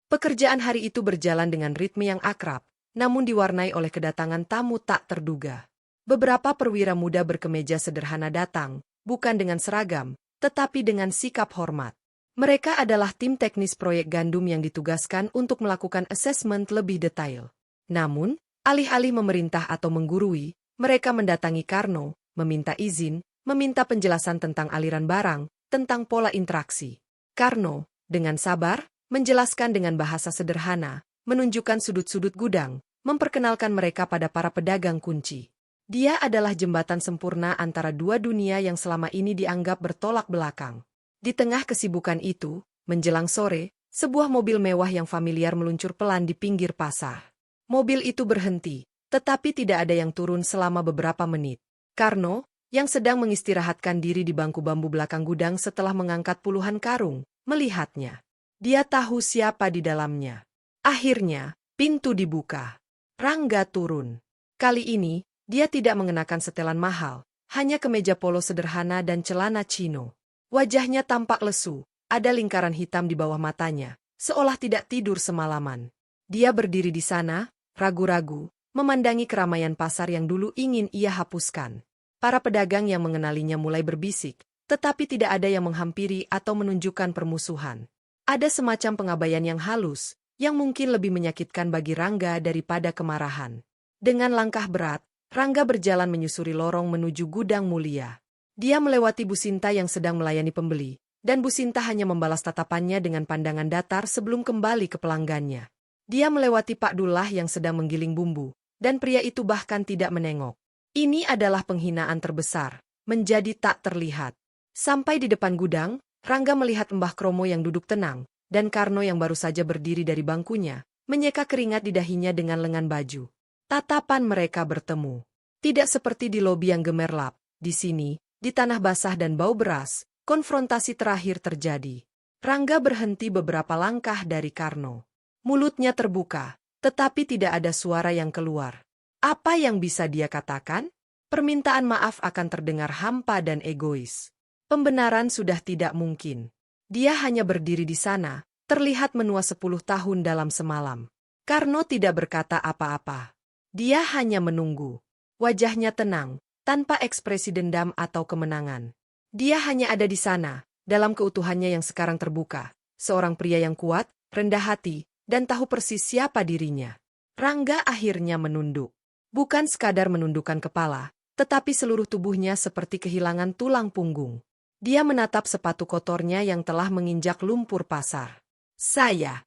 Pekerjaan hari itu berjalan dengan ritme yang akrab, namun diwarnai oleh kedatangan tamu tak terduga. Beberapa perwira muda berkemeja sederhana datang, bukan dengan seragam, tetapi dengan sikap hormat. Mereka adalah tim teknis proyek gandum yang ditugaskan untuk melakukan asesmen lebih detail. Namun, alih-alih memerintah atau menggurui, mereka mendatangi Karno, meminta izin, meminta penjelasan tentang aliran barang, tentang pola interaksi. Karno, dengan sabar, menjelaskan dengan bahasa sederhana, menunjukkan sudut-sudut gudang, memperkenalkan mereka pada para pedagang kunci. Dia adalah jembatan sempurna antara dua dunia yang selama ini dianggap bertolak belakang. Di tengah kesibukan itu, menjelang sore, sebuah mobil mewah yang familiar meluncur pelan di pinggir pasar. Mobil itu berhenti, tetapi tidak ada yang turun selama beberapa menit. Karno, yang sedang mengistirahatkan diri di bangku bambu belakang gudang setelah mengangkat puluhan karung, melihatnya. Dia tahu siapa di dalamnya. Akhirnya, pintu dibuka. Rangga turun. Kali ini, dia tidak mengenakan setelan mahal, hanya kemeja polo sederhana dan celana chino. Wajahnya tampak lesu, ada lingkaran hitam di bawah matanya, seolah tidak tidur semalaman. Dia berdiri di sana, ragu-ragu, memandangi keramaian pasar yang dulu ingin ia hapuskan. Para pedagang yang mengenalinya mulai berbisik, tetapi tidak ada yang menghampiri atau menunjukkan permusuhan. Ada semacam pengabaian yang halus, yang mungkin lebih menyakitkan bagi Rangga daripada kemarahan. Dengan langkah berat, Rangga berjalan menyusuri lorong menuju gudang mulia. Dia melewati Bu Sinta yang sedang melayani pembeli, dan Bu Sinta hanya membalas tatapannya dengan pandangan datar sebelum kembali ke pelanggannya. Dia melewati Pak Dullah yang sedang menggiling bumbu, dan pria itu bahkan tidak menengok. Ini adalah penghinaan terbesar, menjadi tak terlihat. Sampai di depan gudang, Rangga melihat Mbah Kromo yang duduk tenang, dan Karno yang baru saja berdiri dari bangkunya, menyeka keringat di dahinya dengan lengan baju. Tatapan mereka bertemu. Tidak seperti di lobi yang gemerlap, di sini, di tanah basah dan bau beras, konfrontasi terakhir terjadi. Rangga berhenti beberapa langkah dari Karno. Mulutnya terbuka, tetapi tidak ada suara yang keluar. Apa yang bisa dia katakan? Permintaan maaf akan terdengar hampa dan egois. Pembenaran sudah tidak mungkin. Dia hanya berdiri di sana, terlihat menua 10 tahun dalam semalam. Karno tidak berkata apa-apa. Dia hanya menunggu. Wajahnya tenang, tanpa ekspresi dendam atau kemenangan. Dia hanya ada di sana, dalam keutuhannya yang sekarang terbuka. Seorang pria yang kuat, rendah hati, dan tahu persis siapa dirinya. Rangga akhirnya menunduk. Bukan sekadar menundukkan kepala, tetapi seluruh tubuhnya seperti kehilangan tulang punggung. Dia menatap sepatu kotornya yang telah menginjak lumpur pasar. Saya.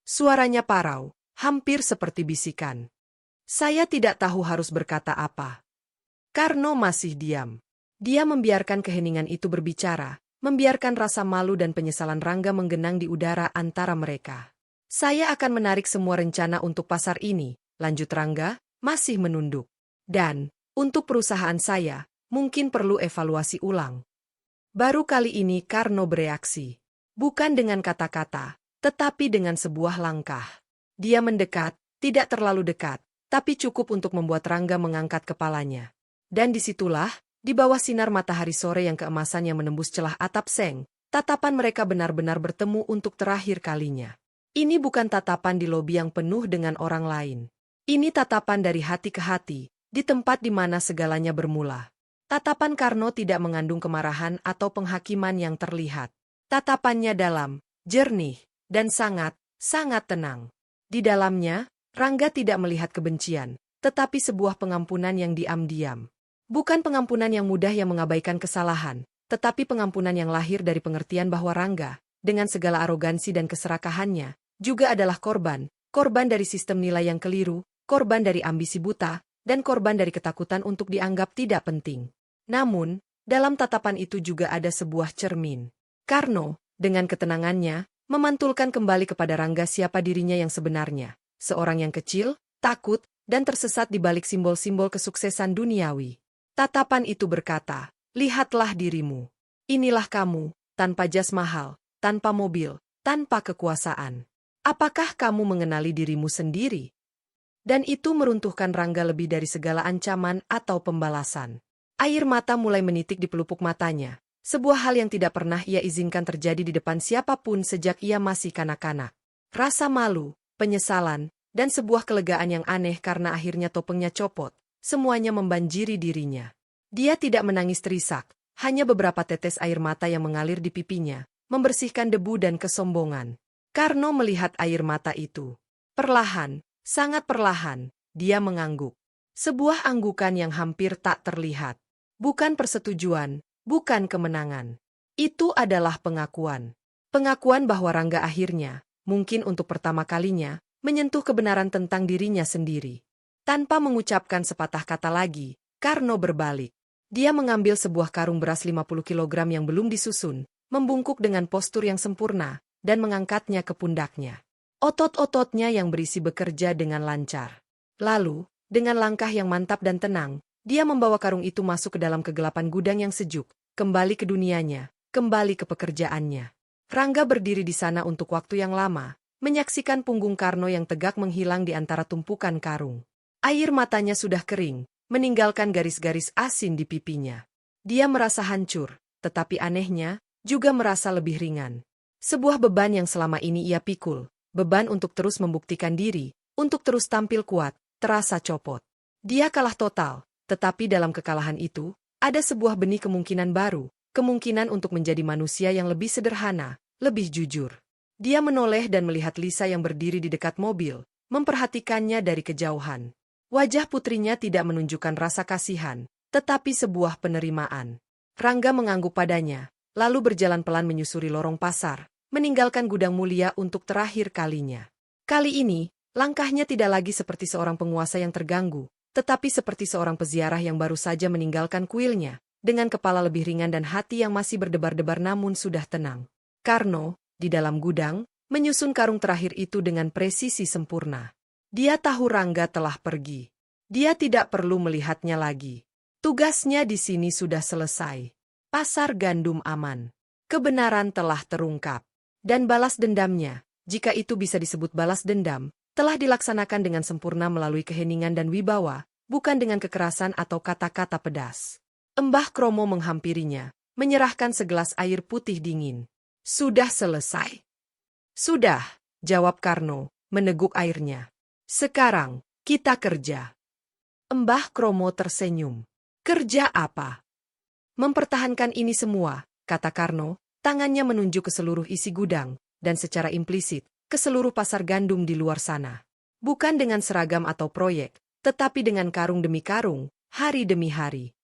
Suaranya parau, hampir seperti bisikan. Saya tidak tahu harus berkata apa. Karno masih diam. Dia membiarkan keheningan itu berbicara, membiarkan rasa malu dan penyesalan Rangga menggenang di udara antara mereka. Saya akan menarik semua rencana untuk pasar ini, lanjut Rangga, masih menunduk. Dan, untuk perusahaan saya, mungkin perlu evaluasi ulang. Baru kali ini Karno bereaksi. Bukan dengan kata-kata, tetapi dengan sebuah langkah. Dia mendekat, tidak terlalu dekat, tapi cukup untuk membuat Rangga mengangkat kepalanya. Dan disitulah, di bawah sinar matahari sore yang keemasannya menembus celah atap seng, tatapan mereka benar-benar bertemu untuk terakhir kalinya. Ini bukan tatapan di lobi yang penuh dengan orang lain. Ini tatapan dari hati ke hati, di tempat di mana segalanya bermula. Tatapan Karno tidak mengandung kemarahan atau penghakiman yang terlihat. Tatapannya dalam, jernih, dan sangat tenang. Di dalamnya, Rangga tidak melihat kebencian, tetapi sebuah pengampunan yang diam-diam. Bukan pengampunan yang mudah yang mengabaikan kesalahan, tetapi pengampunan yang lahir dari pengertian bahwa Rangga, dengan segala arogansi dan keserakahannya, juga adalah korban dari sistem nilai yang keliru, korban dari ambisi buta, dan korban dari ketakutan untuk dianggap tidak penting. Namun, dalam tatapan itu juga ada sebuah cermin. Karno, dengan ketenangannya, memantulkan kembali kepada Rangga siapa dirinya yang sebenarnya, seorang yang kecil, takut, dan tersesat di balik simbol-simbol kesuksesan duniawi. Tatapan itu berkata, lihatlah dirimu. Inilah kamu, tanpa jas mahal, tanpa mobil, tanpa kekuasaan. Apakah kamu mengenali dirimu sendiri? Dan itu meruntuhkan Rangga lebih dari segala ancaman atau pembalasan. Air mata mulai menitik di pelupuk matanya, sebuah hal yang tidak pernah ia izinkan terjadi di depan siapapun sejak ia masih kanak-kanak. Rasa malu, penyesalan, dan sebuah kelegaan yang aneh karena akhirnya topengnya copot. Semuanya membanjiri dirinya. Dia tidak menangis terisak, hanya beberapa tetes air mata yang mengalir di pipinya, membersihkan debu dan kesombongan. Karno melihat air mata itu. Perlahan, sangat perlahan, dia mengangguk. Sebuah anggukan yang hampir tak terlihat. Bukan persetujuan, bukan kemenangan. Itu adalah pengakuan. Pengakuan bahwa Rangga akhirnya, mungkin untuk pertama kalinya, menyentuh kebenaran tentang dirinya sendiri. Tanpa mengucapkan sepatah kata lagi, Karno berbalik. Dia mengambil sebuah karung beras 50 kilogram yang belum disusun, membungkuk dengan postur yang sempurna, dan mengangkatnya ke pundaknya. Otot-ototnya yang berisi bekerja dengan lancar. Lalu, dengan langkah yang mantap dan tenang, dia membawa karung itu masuk ke dalam kegelapan gudang yang sejuk, kembali ke dunianya, kembali ke pekerjaannya. Rangga berdiri di sana untuk waktu yang lama, menyaksikan punggung Karno yang tegak menghilang di antara tumpukan karung. Air matanya sudah kering, meninggalkan garis-garis asin di pipinya. Dia merasa hancur, tetapi anehnya, juga merasa lebih ringan. Sebuah beban yang selama ini ia pikul, beban untuk terus membuktikan diri, untuk terus tampil kuat, terasa copot. Dia kalah total, tetapi dalam kekalahan itu, ada sebuah benih kemungkinan baru, kemungkinan untuk menjadi manusia yang lebih sederhana, lebih jujur. Dia menoleh dan melihat Lisa yang berdiri di dekat mobil, memperhatikannya dari kejauhan. Wajah putrinya tidak menunjukkan rasa kasihan, tetapi sebuah penerimaan. Rangga mengangguk padanya, lalu berjalan pelan menyusuri lorong pasar, meninggalkan gudang mulia untuk terakhir kalinya. Kali ini, langkahnya tidak lagi seperti seorang penguasa yang terganggu, tetapi seperti seorang peziarah yang baru saja meninggalkan kuilnya, dengan kepala lebih ringan dan hati yang masih berdebar-debar namun sudah tenang. Karno, di dalam gudang, menyusun karung terakhir itu dengan presisi sempurna. Dia tahu Rangga telah pergi. Dia tidak perlu melihatnya lagi. Tugasnya di sini sudah selesai. Pasar gandum aman. Kebenaran telah terungkap. Dan balas dendamnya, jika itu bisa disebut balas dendam, telah dilaksanakan dengan sempurna melalui keheningan dan wibawa, bukan dengan kekerasan atau kata-kata pedas. Mbah Kromo menghampirinya, menyerahkan segelas air putih dingin. Sudah selesai. Sudah, jawab Karno, meneguk airnya. Sekarang, kita kerja. Mbah Kromo tersenyum. Kerja apa? Mempertahankan ini semua, kata Karno, tangannya menunjuk ke seluruh isi gudang, dan secara implisit, ke seluruh pasar gandum di luar sana. Bukan dengan seragam atau proyek, tetapi dengan karung demi karung, hari demi hari.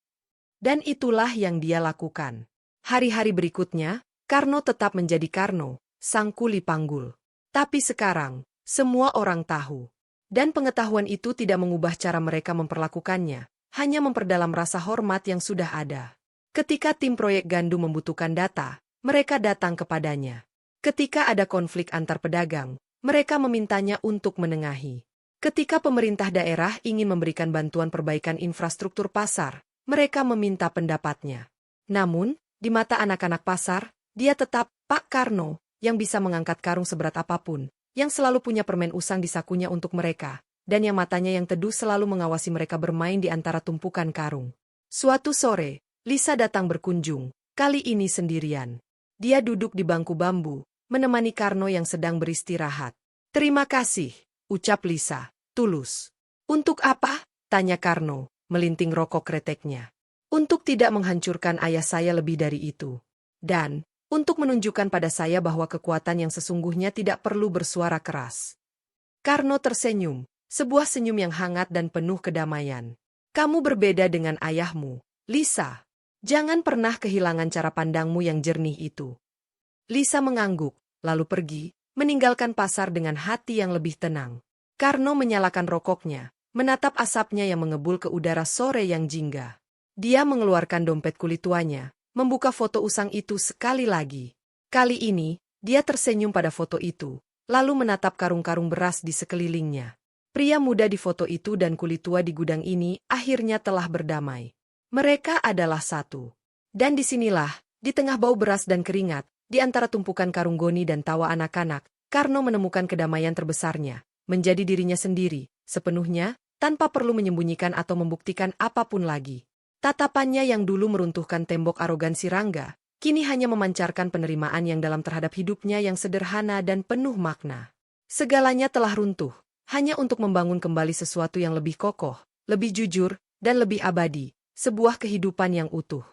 Dan itulah yang dia lakukan. Hari-hari berikutnya, Karno tetap menjadi Karno, sang kuli panggul. Tapi sekarang, semua orang tahu. Dan pengetahuan itu tidak mengubah cara mereka memperlakukannya, hanya memperdalam rasa hormat yang sudah ada. Ketika tim proyek Gandu membutuhkan data, mereka datang kepadanya. Ketika ada konflik antar pedagang, mereka memintanya untuk menengahi. Ketika pemerintah daerah ingin memberikan bantuan perbaikan infrastruktur pasar, mereka meminta pendapatnya. Namun, di mata anak-anak pasar, dia tetap Pak Karno, yang bisa mengangkat karung seberat apapun, yang selalu punya permen usang di sakunya untuk mereka, dan yang matanya yang teduh selalu mengawasi mereka bermain di antara tumpukan karung. Suatu sore, Lisa datang berkunjung, kali ini sendirian. Dia duduk di bangku bambu, menemani Karno yang sedang beristirahat. "Terima kasih," ucap Lisa, tulus. "Untuk apa?" tanya Karno, melinting rokok kreteknya. "Untuk tidak menghancurkan ayah saya lebih dari itu. Dan, untuk menunjukkan pada saya bahwa kekuatan yang sesungguhnya tidak perlu bersuara keras." Karno tersenyum, sebuah senyum yang hangat dan penuh kedamaian. "Kamu berbeda dengan ayahmu, Lisa. Jangan pernah kehilangan cara pandangmu yang jernih itu." Lisa mengangguk, lalu pergi, meninggalkan pasar dengan hati yang lebih tenang. Karno menyalakan rokoknya, menatap asapnya yang mengebul ke udara sore yang jingga. Dia mengeluarkan dompet kulit tuanya, membuka foto usang itu sekali lagi. Kali ini, dia tersenyum pada foto itu, lalu menatap karung-karung beras di sekelilingnya. Pria muda di foto itu dan kulit tua di gudang ini akhirnya telah berdamai. Mereka adalah satu. Dan disinilah, di tengah bau beras dan keringat, di antara tumpukan karung goni dan tawa anak-anak, Karno menemukan kedamaian terbesarnya, menjadi dirinya sendiri, sepenuhnya, tanpa perlu menyembunyikan atau membuktikan apapun lagi. Tatapannya yang dulu meruntuhkan tembok arogansi Rangga, kini hanya memancarkan penerimaan yang dalam terhadap hidupnya yang sederhana dan penuh makna. Segalanya telah runtuh, hanya untuk membangun kembali sesuatu yang lebih kokoh, lebih jujur, dan lebih abadi. Sebuah kehidupan yang utuh.